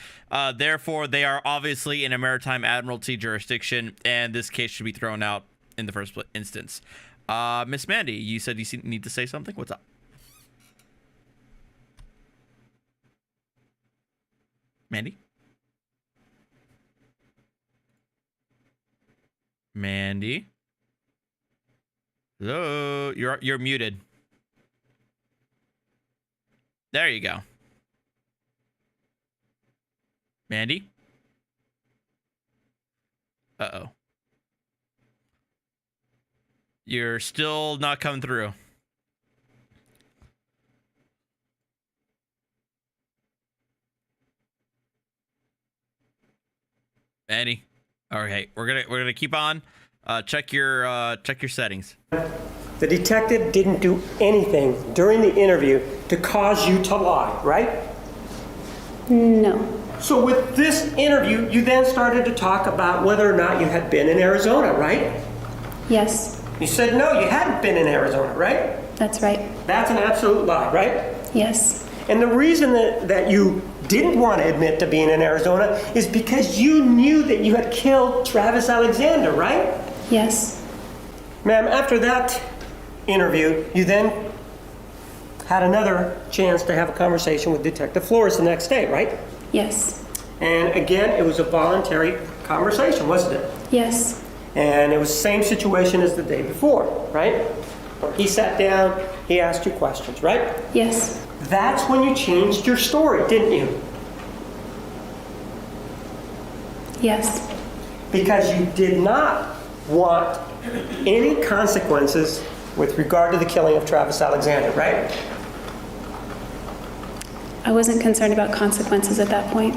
therefore they are obviously in a maritime admiralty jurisdiction, and this case should be thrown out in the first instance. Miss Mandy, you said you need to say something. What's up? Mandy? Mandy? Hello? You're muted. There you go. Mandy? Uh-oh. You're still not coming through. Mandy? Okay, we're gonna keep on. Check your settings. The detective didn't do anything during the interview to cause you to lie, right? No. So with this interview, you then started to talk about whether or not you had been in Arizona, right? Yes. You said no, you hadn't been in Arizona, right? That's right. That's an absolute lie, right? Yes. And the reason that you didn't want to admit to being in Arizona is because you knew that you had killed Travis Alexander, right? Yes. Ma'am, after that interview, you then had another chance to have a conversation with Detective Flores the next day, right? Yes. And again, it was a voluntary conversation, wasn't it? Yes. And it was the same situation as the day before, right? He sat down, he asked you questions, right? Yes. That's when you changed your story, didn't you? Yes. Because you did not want any consequences with regard to the killing of Travis Alexander, right? I wasn't concerned about consequences at that point.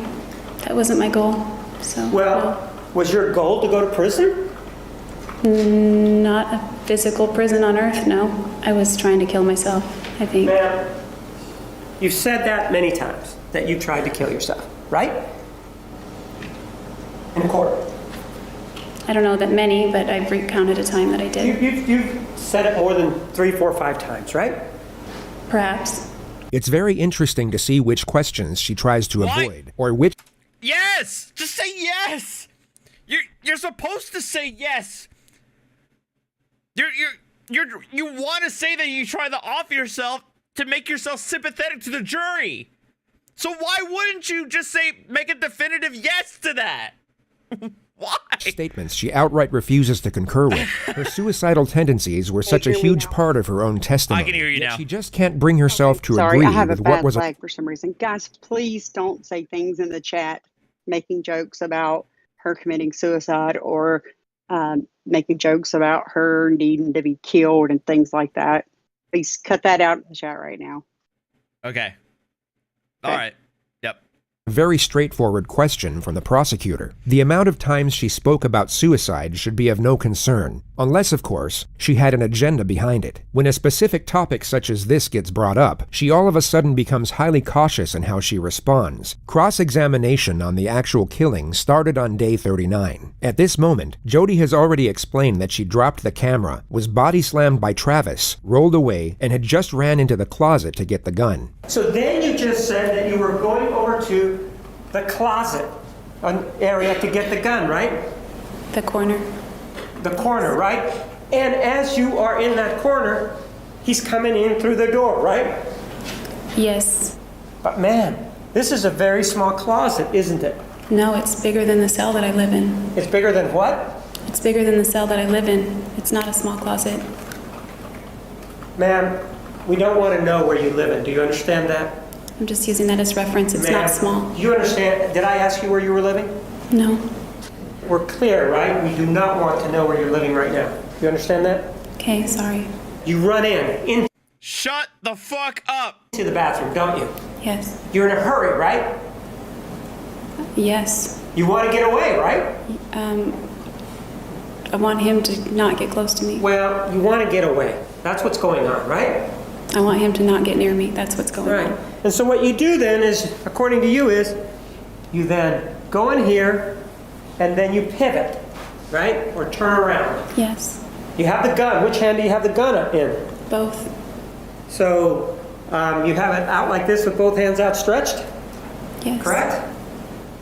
That wasn't my goal, so. Well, was your goal to go to prison? Not a physical prison on Earth, no. I was trying to kill myself, I think. Ma'am, you've said that many times, that you tried to kill yourself, right? In court. I don't know that many, but I've recounted a time that I did. You've said it more than 3, 4, 5 times, right? Perhaps. It's very interesting to see which questions she tries to avoid, or which... Yes! Just say yes! You're supposed to say yes! You want to say that you try to off yourself to make yourself sympathetic to the jury. So why wouldn't you just say, make a definitive yes to that? Why? Statements she outright refuses to concur with. Her suicidal tendencies were such a huge part of her own testimony. I can hear you now. She just can't bring herself to Sorry, agree I have with a what bad was lag for some reason. Guys, please don't say things in the chat making jokes about her committing suicide or making jokes about her needing to be killed and things like that. Please cut that out in the chat right now. Okay. All right. Yep. a very straightforward question from the prosecutor. The amount of times she spoke about suicide should be of no concern, unless, of course, she had an agenda behind it. When a specific topic such as this gets brought up, she all of a sudden becomes highly cautious in how she responds. Cross-examination on the actual killing started on day 39. At this moment, Jodi has already explained that she dropped the camera, was body-slammed by Travis, rolled away, and had just ran into the closet to get the gun. So then you just said that you were going over to the closet area to get the gun, right? The corner. The corner, right? And as you are in that corner, he's coming in through the door, right? Yes. But man, this is a very small closet, isn't it? No, it's bigger than the cell that I live in. It's bigger than what? It's bigger than the cell that I live in. It's not a small closet. Ma'am, we don't want to know where you live in. Do you understand that? I'm just using that as reference. It's not small. Do you understand? Did I ask you where you were living? No. We're clear, right? We do not want to know where you're living right now. You understand that? Okay, sorry. You run in. Shut the fuck up! To the bathroom, don't you? Yes. You're in a hurry, right? Yes. You want to get away, right? I want him to not get close to me. Well, you want to get away. That's what's going on, right? I want him to not get near me. That's what's going on. Right. And so what you do then is, according to you, is you then go in here and then you pivot, right? Or turn around. Yes. You have the gun. Which hand do you have the gun in? Both. So you have it out like this with both hands outstretched? Yes. Correct?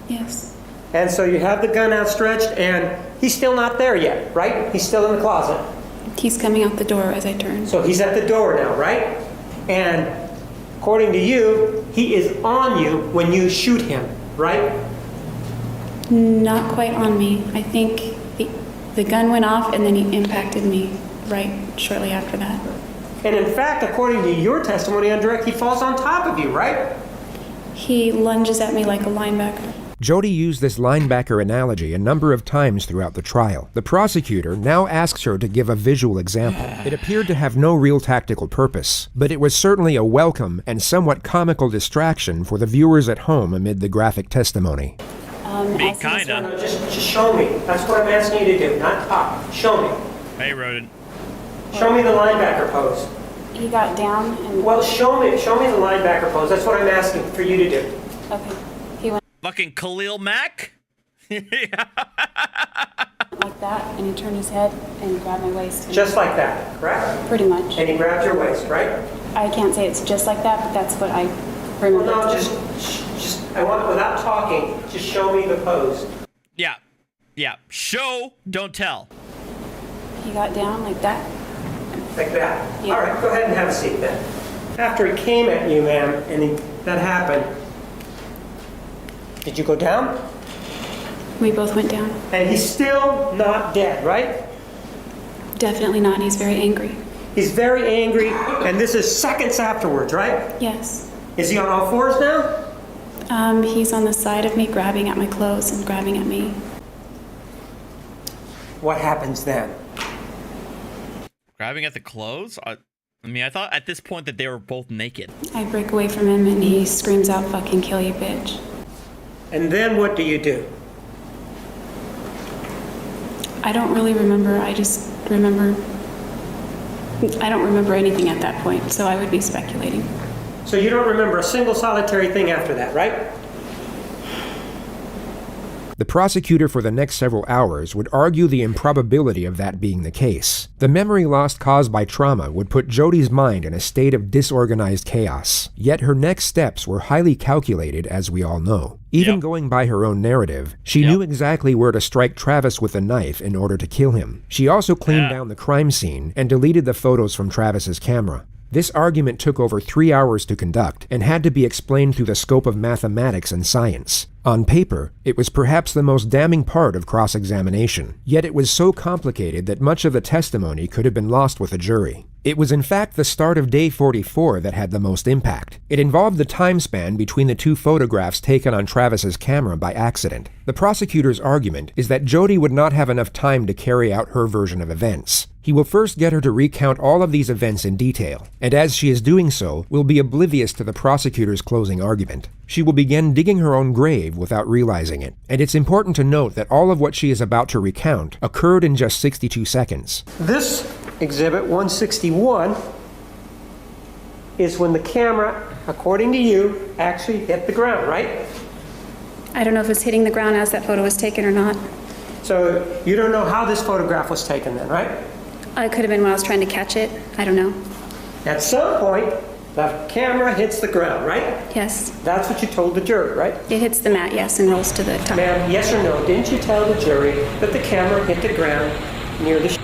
Yes. And so you have the gun outstretched and he's still not there yet, right? He's still in the closet. He's coming out the door as I turn. So he's at the door now, right? And according to you, he is on you when you shoot him, right? Not quite on me. I think the gun went off and then he impacted me right shortly after that. And in fact, according to your testimony on direct, he falls on top of you, right? He lunges at me like a linebacker. Jodi used this linebacker analogy a number of times throughout the trial. The prosecutor now asks her to give a visual example. It appeared to have no real tactical purpose, but it was certainly a welcome and somewhat comical distraction for the viewers at home amid the graphic testimony. Kinda. No, just show me. That's what I'm asking you to do, not talk. Show me. Hey, Rodent. Show me the linebacker pose. He got down and... Well, show me the linebacker pose. That's what I'm asking for you to do. Okay. He went Fucking Khalil Mack? like that, and he turned his head and grabbed my waist. Just like that, correct? Pretty much. And he grabbed your waist, right? I can't say it's just like that, but that's what I remember. Well, no, just I want, without talking, just show me the pose. Yeah. Yeah. Show, don't tell. He got down like that. Like that? Yeah. All right, go ahead and have a seat then. After he came at you, ma'am, and that happened, did you go down? We both went down. And he's still not dead, right? Definitely not. He's very angry. He's very angry, and this is seconds afterwards, right? Yes. Is he on all fours now? He's on the side of me, grabbing at my clothes and grabbing at me. What happens then? Grabbing at the clothes? I mean, I thought at this point that they were both naked. I break away from him and he screams out, "Fucking kill you, bitch." And then what do you do? I don't really remember. I just remember... I don't remember anything at that point, so I would be speculating. So you don't remember a single solitary thing after that, right? The prosecutor for the next several hours would argue the improbability of that being the case. The memory loss caused by trauma would put Jodi's mind in a state of disorganized chaos. Yet her next steps were highly calculated, as we all know. Even going by her own narrative, she knew exactly where to strike Travis with a knife in order to kill him. She also cleaned down the crime scene and deleted the photos from Travis's camera. This argument took over 3 hours to conduct and had to be explained through the scope of mathematics and science. On paper, it was perhaps the most damning part of cross-examination, yet it was so complicated that much of the testimony could have been lost with a jury. It was in fact the start of day 44 that had the most impact. It involved the time span between the two photographs taken on Travis's camera by accident. The prosecutor's argument is that Jodi would not have enough time to carry out her version of events. He will first get her to recount all of these events in detail, and as she is doing so, will be oblivious to the prosecutor's closing argument. She will begin digging her own grave without realizing it, and it's important to note that all of what she is about to recount occurred in just 62 seconds. This exhibit 161 is when the camera, according to you, actually hit the ground, right? I don't know if it's hitting the ground as that photo was taken or not. So you don't know how this photograph was taken then, right? It could have been when I was trying to catch it. I don't know. At some point, the camera hits the ground, right? Yes. That's what you told the jury, right? It hits the mat, yes, and rolls to the top. Ma'am, yes or no, didn't you tell the jury that the camera hit the ground near the...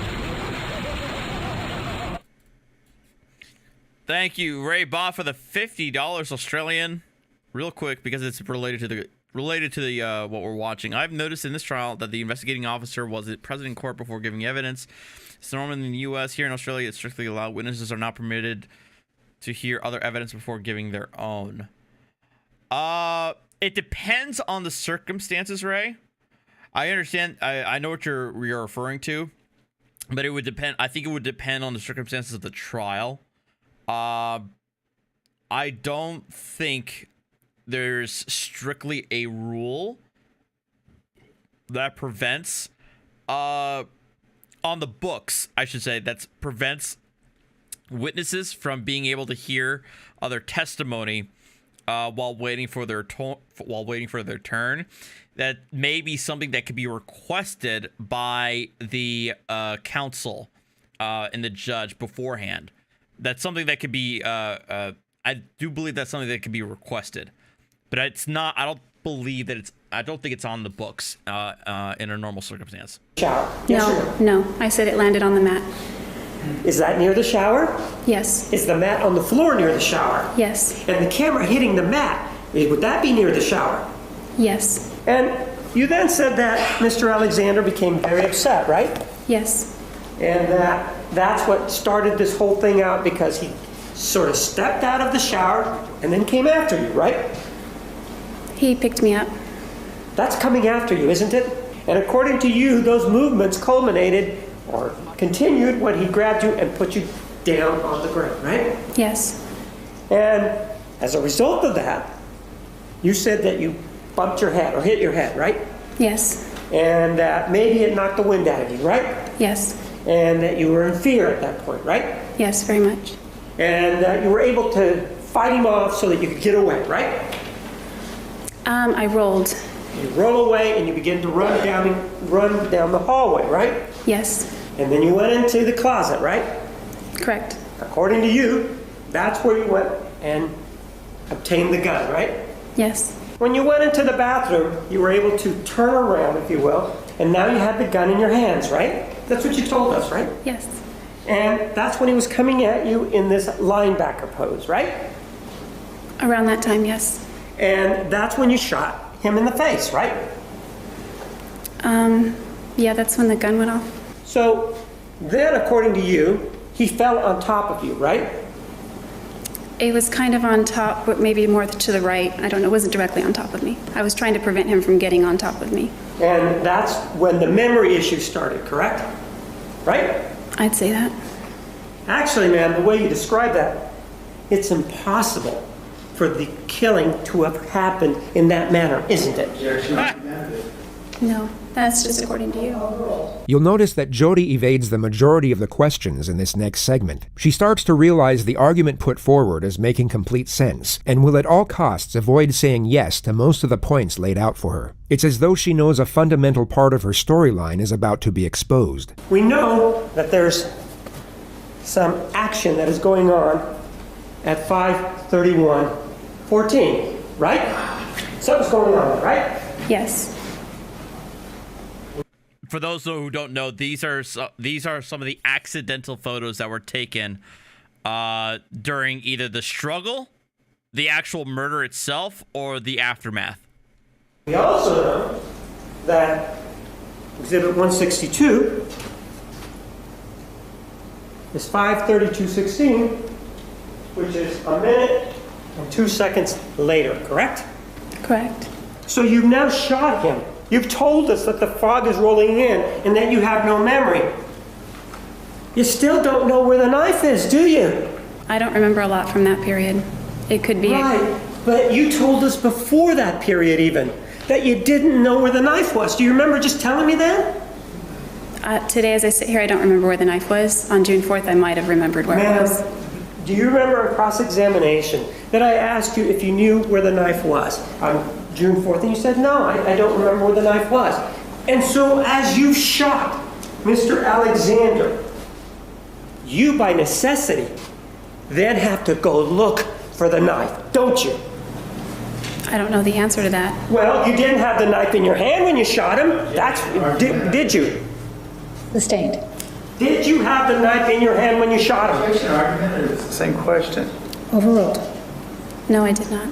Thank you, Ray Ba, for the $50 Australian. Real quick, because it's related to the what we're watching. I've noticed in this trial that the investigating officer was present in court before giving evidence. It's normal in the U.S. Here in Australia, it's strictly allowed. Witnesses are not permitted to hear other evidence before giving their own. It depends on the circumstances, Ray. I understand. I know what you're referring to, but it would depend. I think it would depend on the circumstances of the trial. I don't think there's strictly a rule prevents, on the books, I should say, that prevents witnesses from being able to hear other testimony while waiting for their turn. That may be something that could be requested by the counsel and the judge beforehand. That's something that could be. I do believe that's something that could be requested, but it's not. I don't believe that it's. I don't think it's on the books in a normal circumstance. Shower. Yes no. I said it landed on the mat. Is that near the shower? Yes. Is the mat on the floor near the shower? Yes. And the camera hitting the mat, would that be near the shower? Yes. And you then said that Mr. Alexander became very upset, right? Yes. And that's what started this whole thing out, because he sort of stepped out of the shower and then came after you, right? He picked me up. That's coming after you, isn't it? And according to you, those movements culminated or continued when he grabbed you and put you down on the ground, right? Yes. And as a result of that, you said that you bumped your head or hit your head, right? Yes. And that maybe it knocked the wind out of you, right? Yes. And that you were in fear at that point, right? Yes, very much. And that you were able to fight him off so that you could get away, right? I rolled. You roll away and you begin to run down the hallway, right? Yes. And then you went into the closet, right? Correct. According to you, that's where you went and obtained the gun, right? Yes. When you went into the bathroom, you were able to turn around, if you will, and now you had the gun in your hands, right? That's what you told us, right? Yes. And that's when he was coming at you in this linebacker pose, right? Around that time, yes. And that's when you shot him in the face, right? Yeah, that's when the gun went off. So then, according to you, he fell on top of you, right? It was kind of on top, but maybe more to the right. I don't know. It wasn't directly on top of me. I was trying to prevent him from getting on top of me. And that's when the memory issue started, correct? Right? I'd say that. Actually, ma'am, the way you describe that, it's impossible for the killing to have happened in that manner, isn't it? No, that's just according to you. You'll notice that Jodi evades the majority of the questions in this next segment. She starts to realize the argument put forward is making complete sense, and will at all costs avoid saying yes to most of the points laid out for her. It's as though she knows a fundamental part of her storyline is about to be exposed. We know that there's some action that is going on at 5:31:14, right? Something's going on, right? Yes. For those who don't know, these are some of the accidental photos that were taken during either the struggle, the actual murder itself, or the aftermath. We also know that Exhibit 162 is 5:32:16, which is a minute and 2 seconds later, correct? Correct. So you've now shot him. You've told us that the fog is rolling in and that you have no memory. You still don't know where the knife is, do you? I don't remember a lot from that period. It could be... Right, but you told us before that period even that you didn't know where the knife was. Do you remember just telling me that? Today, as I sit here, I don't remember where the knife was. On June 4th, I might have remembered where it was. Do you remember a cross-examination that I asked you if you knew where the knife was on June 4th? And you said, no, I don't remember where the knife was. And so as you shot Mr. Alexander, you by necessity then have to go look for the knife, don't you? I don't know the answer to that. Well, you didn't have the knife in your hand when you shot him. Did you? Sustained. Did you have the knife in your hand when you shot him? It's the same question. Overruled. No, I did not.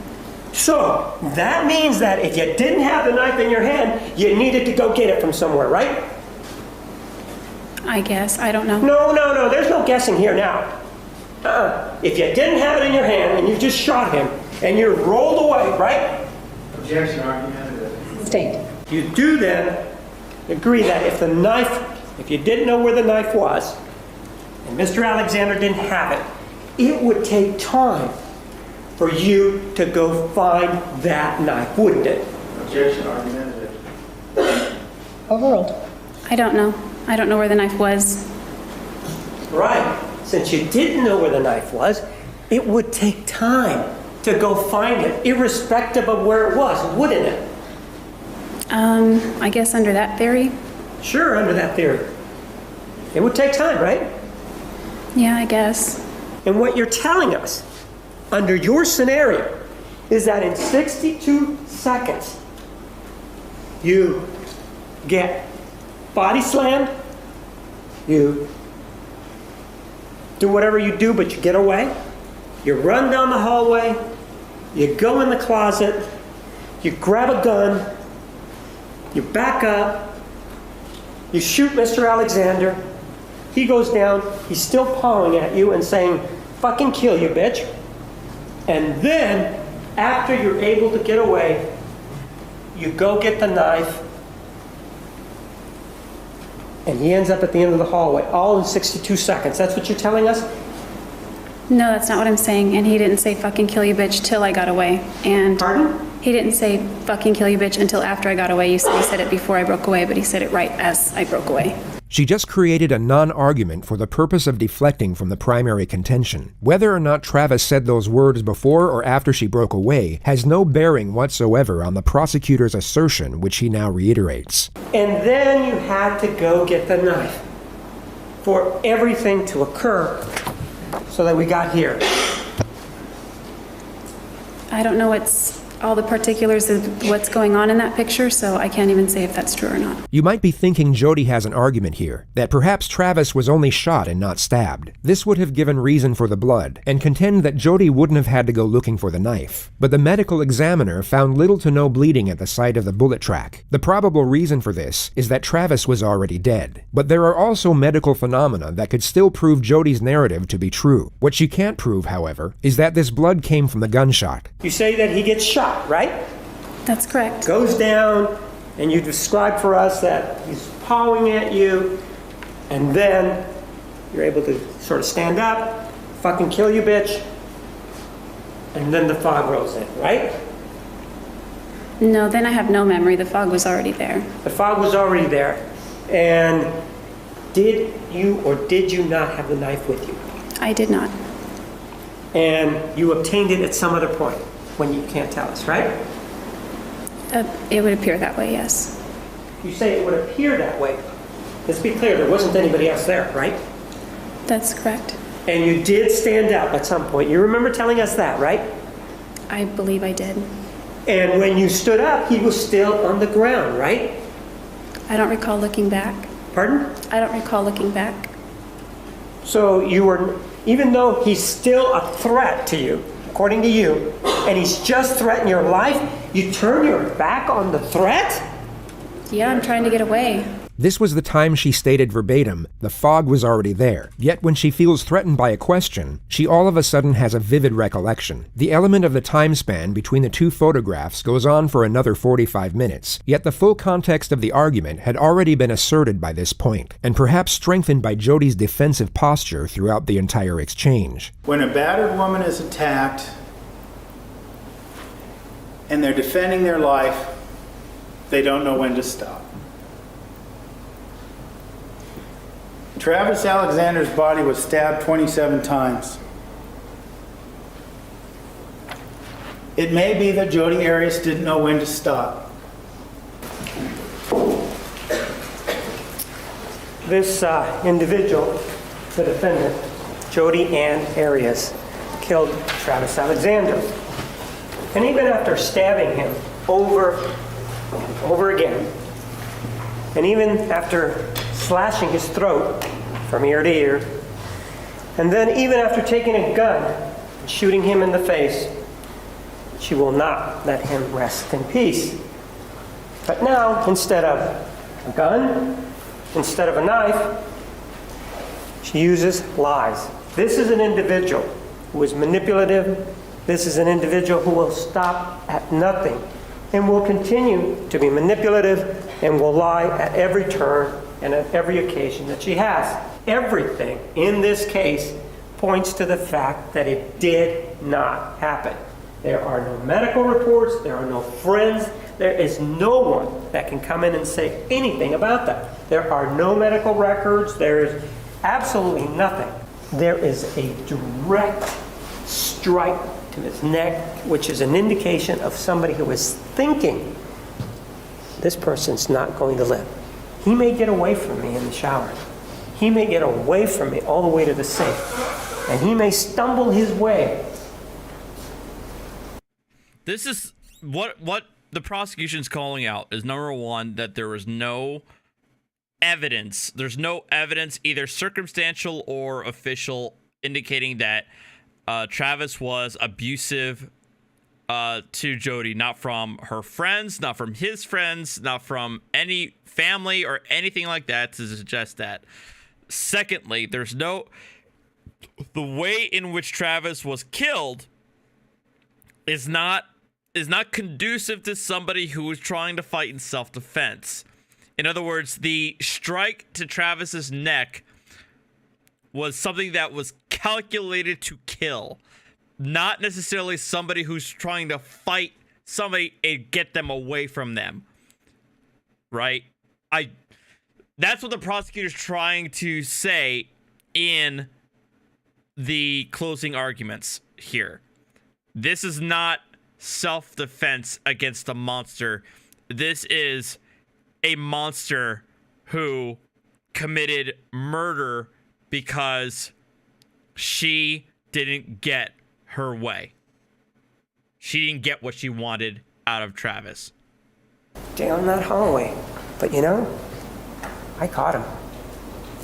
So, that means that if you didn't have the knife in your hand, you needed to go get it from somewhere, right? I guess. I don't know. No. There's no guessing here now. If you didn't have it in your hand and you just shot him and you rolled away, right? Objection, argumentative. Sustained. You do then agree that if you didn't know where the knife was, and Mr. Alexander didn't have it, it would take time for you to go find that knife, wouldn't it? Objection, argumentative. overruled. I don't know. I don't know where the knife was. Right. Since you didn't know where the knife was, it would take time to go find it, irrespective of where it was, wouldn't it? I guess under that theory. Sure, under that theory. It would take time, right? Yeah, I guess. And what you're telling us, under your scenario, is that in 62 seconds, you get body slammed, you do whatever you do, but you get away, you run down the hallway, you go in the closet, you grab a gun, you back up, you shoot Mr. Alexander, he goes down, he's still pawing at you and saying, fucking kill you, bitch. And then, after you're able to get away, you go get the knife, and he ends up at the end of the hallway, all in 62 seconds. That's what you're telling us? No, that's not what I'm saying. And he didn't say fucking kill you, bitch, till I got away. And pardon? He didn't say fucking kill you, bitch, until after I got away. You said he said it before I broke away, but he said it right as I broke away. She just created a non-argument for the purpose of deflecting from the primary contention. Whether or not Travis said those words before or after she broke away has no bearing whatsoever on the prosecutor's assertion, which he now reiterates. And then you had to go get the knife for everything to occur so that we got here. I don't know all the particulars of what's going on in that picture, so I can't even say if that's true or not. You might be thinking Jodi has an argument here, that perhaps Travis was only shot and not stabbed. This would have given reason for the blood, and contend that Jodi wouldn't have had to go looking for the knife. But the medical examiner found little to no bleeding at the site of the bullet track. The probable reason for this is that Travis was already dead. But there are also medical phenomena that could still prove Jodi's narrative to be true. What she can't prove, however, is that this blood came from the gunshot. You say that he gets shot, right? That's correct. Goes down, and you describe for us that he's pawing at you, and then you're able to sort of stand up, fucking kill you, bitch, and then the fog rolls in, right? No, then I have no memory. The fog was already there. The fog was already there. And did you or did you not have the knife with you? I did not. And you obtained it at some other point when you can't tell us, right? It would appear that way, yes. You say it would appear that way. Let's be clear, there wasn't anybody else there, right? That's correct. And you did stand up at some point. You remember telling us that, right? I believe I did. And when you stood up, he was still on the ground, right? I don't recall looking back. Pardon? I don't recall looking back. So you were, even though he's still a threat to you, according to you, and he's just threatened your life, you turn your back on the threat? Yeah, I'm trying to get away. This was the time she stated verbatim, the fog was already there. Yet when she feels threatened by a question, she all of a sudden has a vivid recollection. The element of the time span between the two photographs goes on for another 45 minutes, yet the full context of the argument had already been asserted by this point, and perhaps strengthened by Jodi's defensive posture throughout the entire exchange. When a battered woman is attacked, and they're defending their life, they don't know when to stop. Travis Alexander's body was stabbed 27 times. It may be that Jodi Arias didn't know when to stop. This individual, the defendant, Jodi Ann Arias, killed Travis Alexander. And even after stabbing him over and over again, and even after slashing his throat from ear to ear, and then even after taking a gun and shooting him in the face, she will not let him rest in peace. But now, instead of a gun, instead of a knife, she uses lies. This is an individual who is manipulative. This is an individual who will stop at nothing and will continue to be manipulative and will lie at every turn and at every occasion that she has. Everything in this case points to the fact that it did not happen. There are no medical reports, there are no friends, There is no one that can come in and say anything about that. There are no medical records. There is absolutely nothing. There is a direct strike to his neck, which is an indication of somebody who is thinking, this person's not going to live. He may get away from me in the shower. He may get away from me all the way to the sink. And he may stumble his way. This is what the prosecution's calling out is, number one, that there was no evidence. There's no evidence, either circumstantial or official, indicating that Travis was abusive to Jodi, not from her friends, not from his friends, not from any family or anything like that to suggest that. Secondly, the way in which Travis was killed is not conducive to somebody who was trying to fight in self-defense. In other words, the strike to Travis's neck was something that was calculated to kill, not necessarily somebody who's trying to fight somebody and get them away from them. Right? That's what the prosecutor's trying to say in the closing arguments here. This is not self-defense against a monster. This is a monster who committed murder because she didn't get her way. She didn't get what she wanted out of Travis. Down that hallway. But you know, I caught him.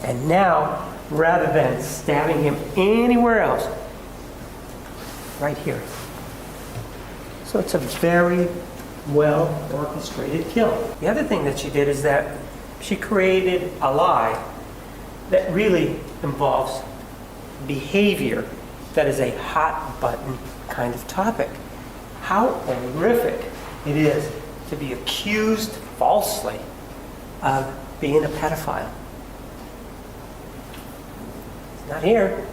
And now, rather than stabbing him anywhere else, right here. So it's a very well orchestrated kill. The other thing that she did is that she created a lie that really involves behavior that is a hot button kind of topic. How horrific it is to be accused falsely of being a pedophile. He's not here.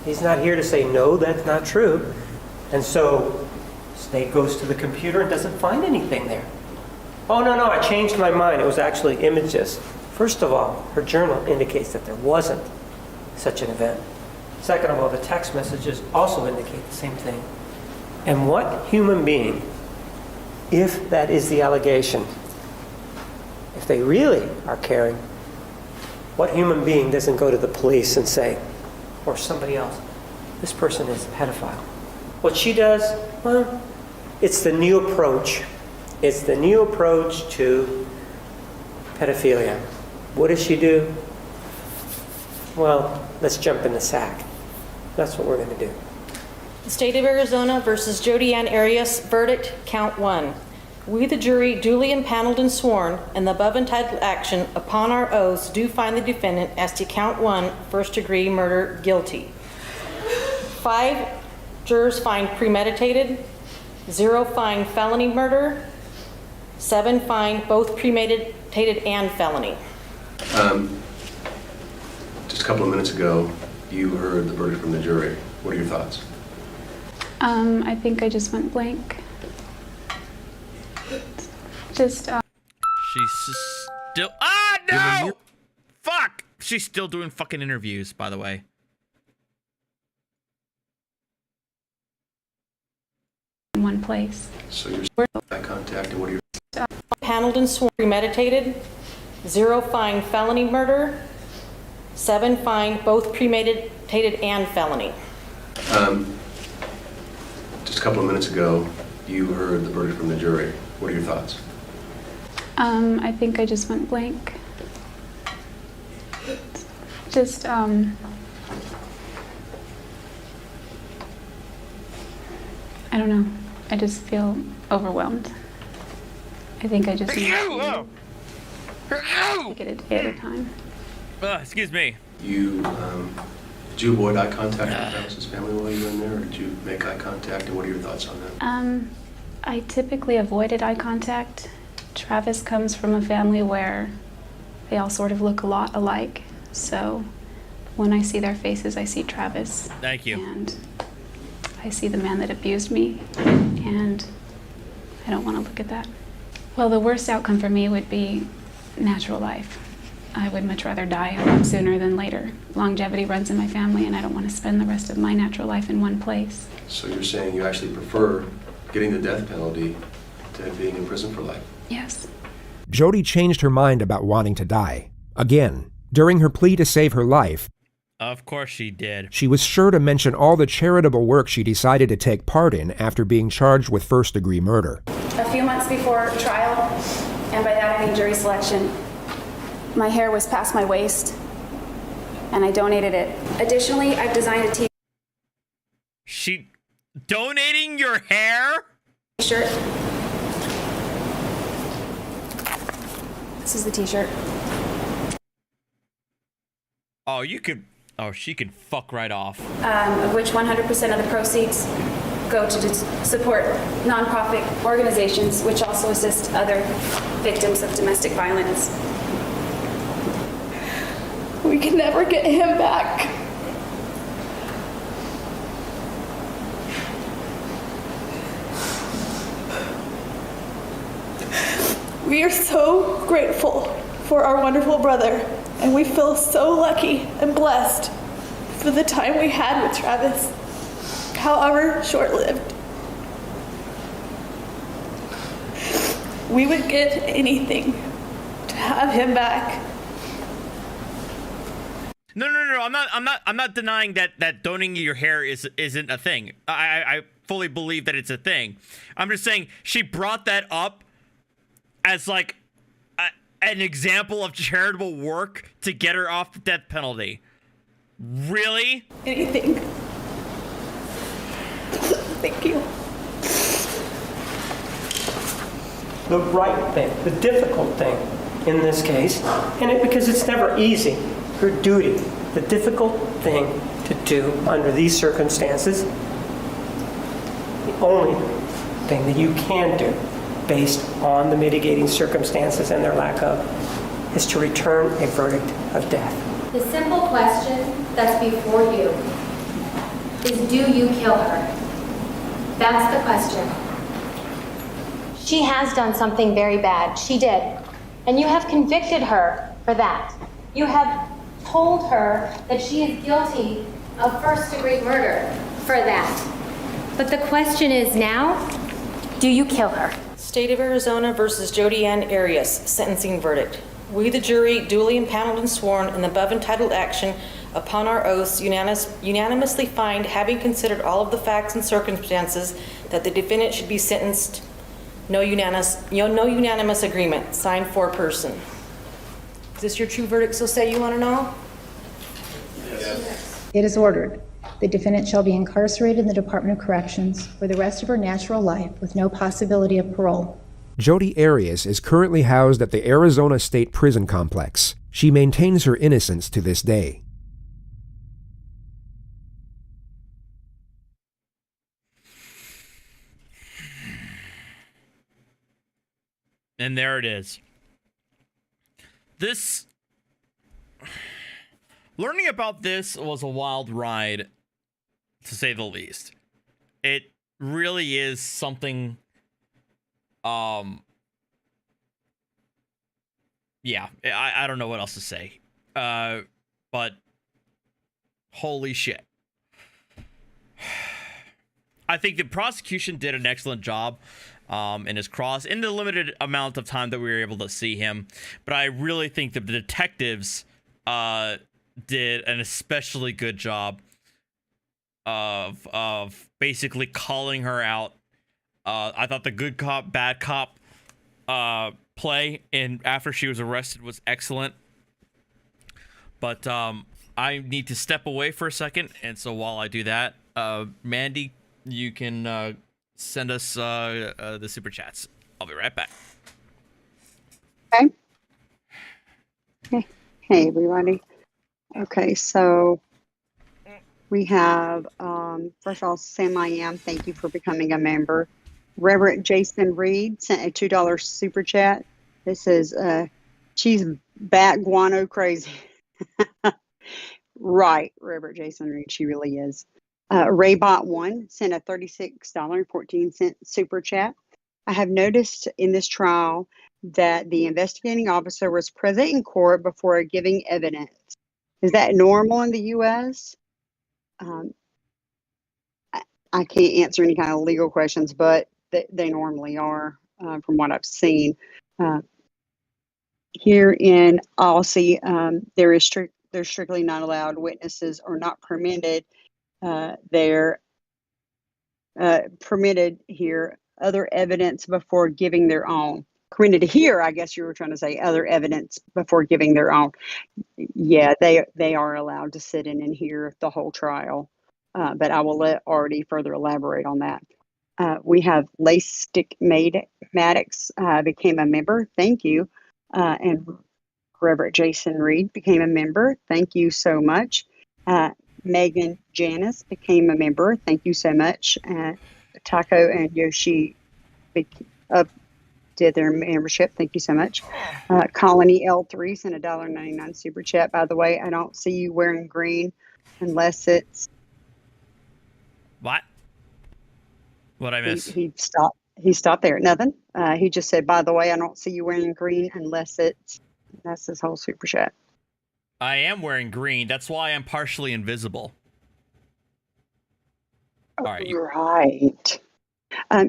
He's not here to say, no, that's not true. And so Snake goes to the computer and doesn't find anything there. Oh, no, I changed my mind. It was actually images. First of all, her journal indicates that there wasn't such an event. Second of all, the text messages also indicate the same thing. And what human being, if that is the allegation, if they really are caring, what human being doesn't go to the police and say, or somebody else, this person is a pedophile? What she does, well, it's the new approach. It's the new approach to pedophilia. What does she do? Well, let's jump in the sack. That's what we're going to do. The State of Arizona versus Jodi Ann Arias, verdict, count 1. We, the jury, duly impaneled and sworn, in the above entitled action, upon our oaths, do find the defendant as to count 1, first-degree murder, guilty. 5 jurors find premeditated, 0 find felony murder, 7 find both premeditated and felony. Just a couple of minutes ago, you heard the verdict from the jury. What are your thoughts? I think I just went blank. She's still... no! Fuck! She's still doing fucking interviews, by the way. In one place. So you're eye contact, and what are your... Paneled and sworn, premeditated, 0 find felony murder, 7 find both premeditated and felony. Just a couple of minutes ago, you heard the verdict from the jury. What are your thoughts? I think I just went blank. I don't know. I just feel overwhelmed. I think I just need to take it a day at a time. Excuse me. Did you avoid eye contact with Travis's family while you were in there, or did you make eye contact, and what are your thoughts on that? I typically avoided eye contact. Travis comes from a family where they all sort of look a lot alike, so when I see their faces, I see Travis. Thank you. And I see the man that abused me, and I don't want to look at that. Well, the worst outcome for me would be natural life. I would much rather die a lot sooner than later. Longevity runs in my family, and I don't want to spend the rest of my natural life in one place. So you're saying you actually prefer getting the death penalty to being in prison for life? Yes. Jodi changed her mind about wanting to die. Again, during her plea to save her life, of course she did. She was sure to mention all the charitable work she decided to take part in after being charged with first-degree murder. A few months before trial, and by that I mean jury selection, my hair was past my waist, and I donated it. Additionally, I've designed a She donating your hair? T-shirt. This is the T-shirt. Oh, you could. Oh, she could fuck right off. Of which 100% of the proceeds go to support nonprofit organizations which also assist other victims of domestic violence. We can never get him back. We are so grateful for our wonderful brother, and we feel so lucky and blessed for the time we had with Travis, however short-lived. We would give anything to have him back. No. I'm not denying that donating your hair isn't a thing. I fully believe that it's a thing. I'm just saying she brought that up as like an example of charitable work to get her off the death penalty. Really? Anything. Thank you. The right thing, the difficult thing in this case, because it's never easy, her duty, the difficult thing to do under these circumstances, the only thing that you can do based on the mitigating circumstances and their lack of, is to return a verdict of death. The simple question that's before you is, do you kill her? That's the question. She has done something very bad. She did. And you have convicted her for that. You have told her that she is guilty of first-degree murder for that. But the question is now, do you kill her? State of Arizona versus Jodi Ann Arias, sentencing verdict. We, the jury, duly impaneled and sworn in the above entitled action, upon our oaths, unanimously find, having considered all of the facts and circumstances, that the defendant should be sentenced. No unanimous agreement. Signed, foreperson. Is this your true verdict, so say you want to know? Yes. It is ordered. The defendant shall be incarcerated in the Department of Corrections for the rest of her natural life with no possibility of parole. Jodi Arias is currently housed at the Arizona State Prison Complex. She maintains her innocence to this day. And there it is. Learning about this was a wild ride, to say the least. It really is something, yeah, I don't know what else to say. But holy shit. I think the prosecution did an excellent job in his cross in the limited amount of time that we were able to see him. But I really think that the detectives did an especially good job of basically calling her out. I thought the good cop, bad cop play in after she was arrested was excellent. But I need to step away for a second, and so while I do that, Mandy, you can send us the super chats. I'll be right back. Okay. Hey everybody. Okay, so we have, first of all, Sam I Am, thank you for becoming a member. Reverend Jason Reed sent a $2 super chat. This is, she's bat guano crazy. Right, Reverend Jason Reed, she really is. Raybot1 sent a $36.14 super chat. I have noticed in this trial that the investigating officer was present in court before giving evidence. Is that normal in the U.S.? I can't answer any kind of legal questions, but they normally are, from what I've seen. Here in Aussie, they're strictly not allowed. Witnesses are not permitted. They're permitted here other evidence before giving their own. Permitted to hear, I guess you were trying to say, other evidence before giving their own. Yeah, they are allowed to sit in and hear the whole trial, but I will let Artie further elaborate on that. We have Lace Stick Maddox became a member. Thank you. And Reverend Jason Reed became a member. Thank you so much. Megan Janice became a member. Thank you so much. Taco and Yoshi did their membership. Thank you so much. Colony L3 sent a $1.99 super chat. By the way, I don't see you wearing green unless it's... What? What'd I miss? He stopped. He stopped there. Nothing. He just said, by the way, I don't see you wearing green unless it's... That's his whole super chat. I am wearing green. That's why I'm partially invisible. All right. Right.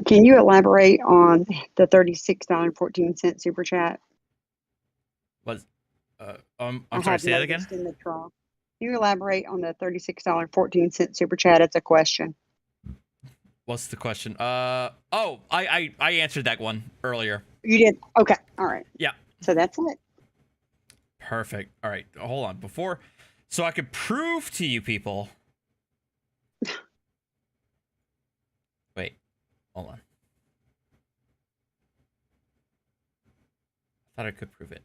Can you elaborate on the $36.14 super chat? I'm sorry, say that again? In the trial. Can you elaborate on the $36.14 super chat? It's a question. What's the question? I answered that one earlier. You did? Okay. All right. Yeah. So that's it. Perfect. All right. Hold on. So I could prove to you people. Wait. Hold on. I thought I could prove it.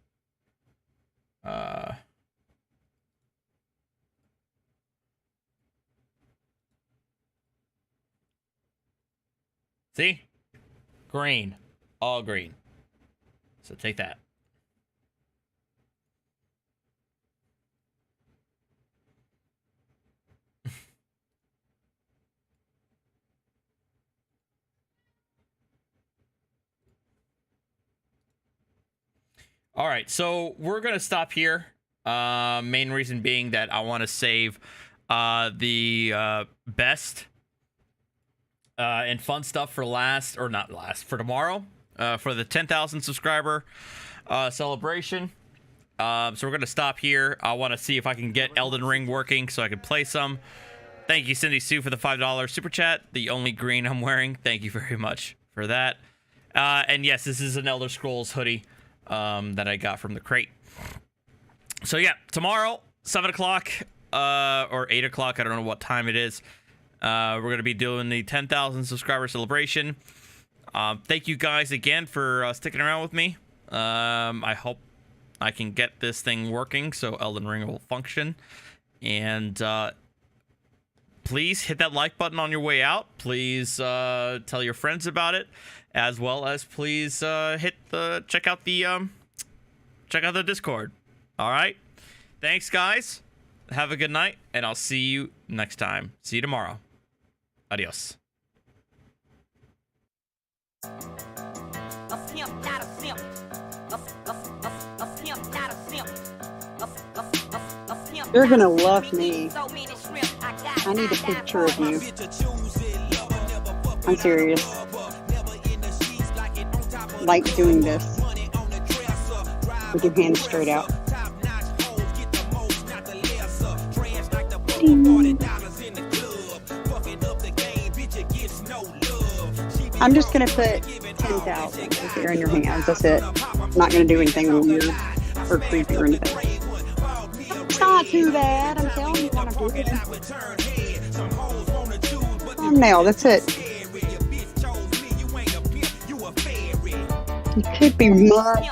See? Green. All green. So take that. All right, so we're going to stop here. Main reason being that I want to save the best and fun stuff for for tomorrow, for the 10,000 subscriber celebration. So we're going to stop here. I want to see if I can get Elden Ring working so I can play some. Thank you, Cindy Sue, for the $5 super chat. The only green I'm wearing. Thank you very much for that. And yes, this is an Elder Scrolls hoodie that I got from the crate. So yeah, tomorrow, 7 o'clock or 8 o'clock. I don't know what time it is. We're going to be doing the 10,000 subscriber celebration. Thank you guys again for sticking around with me. I hope I can get this thing working so Elden Ring will function. And please hit that like button on your way out. Please tell your friends about it, as well as please check out the Discord. All right. Thanks, guys. Have a good night, and I'll see you next time. See you tomorrow. Adios. You're gonna love me. I need a picture of you. I'm serious. Like doing this with your hands straight out. I'm just gonna put 10,000 here in your hands. That's it. I'm not gonna do anything weird or creepy or anything. It's not too bad. I'm telling you what I'm doing. Thumbnail. That's it. You could be mud.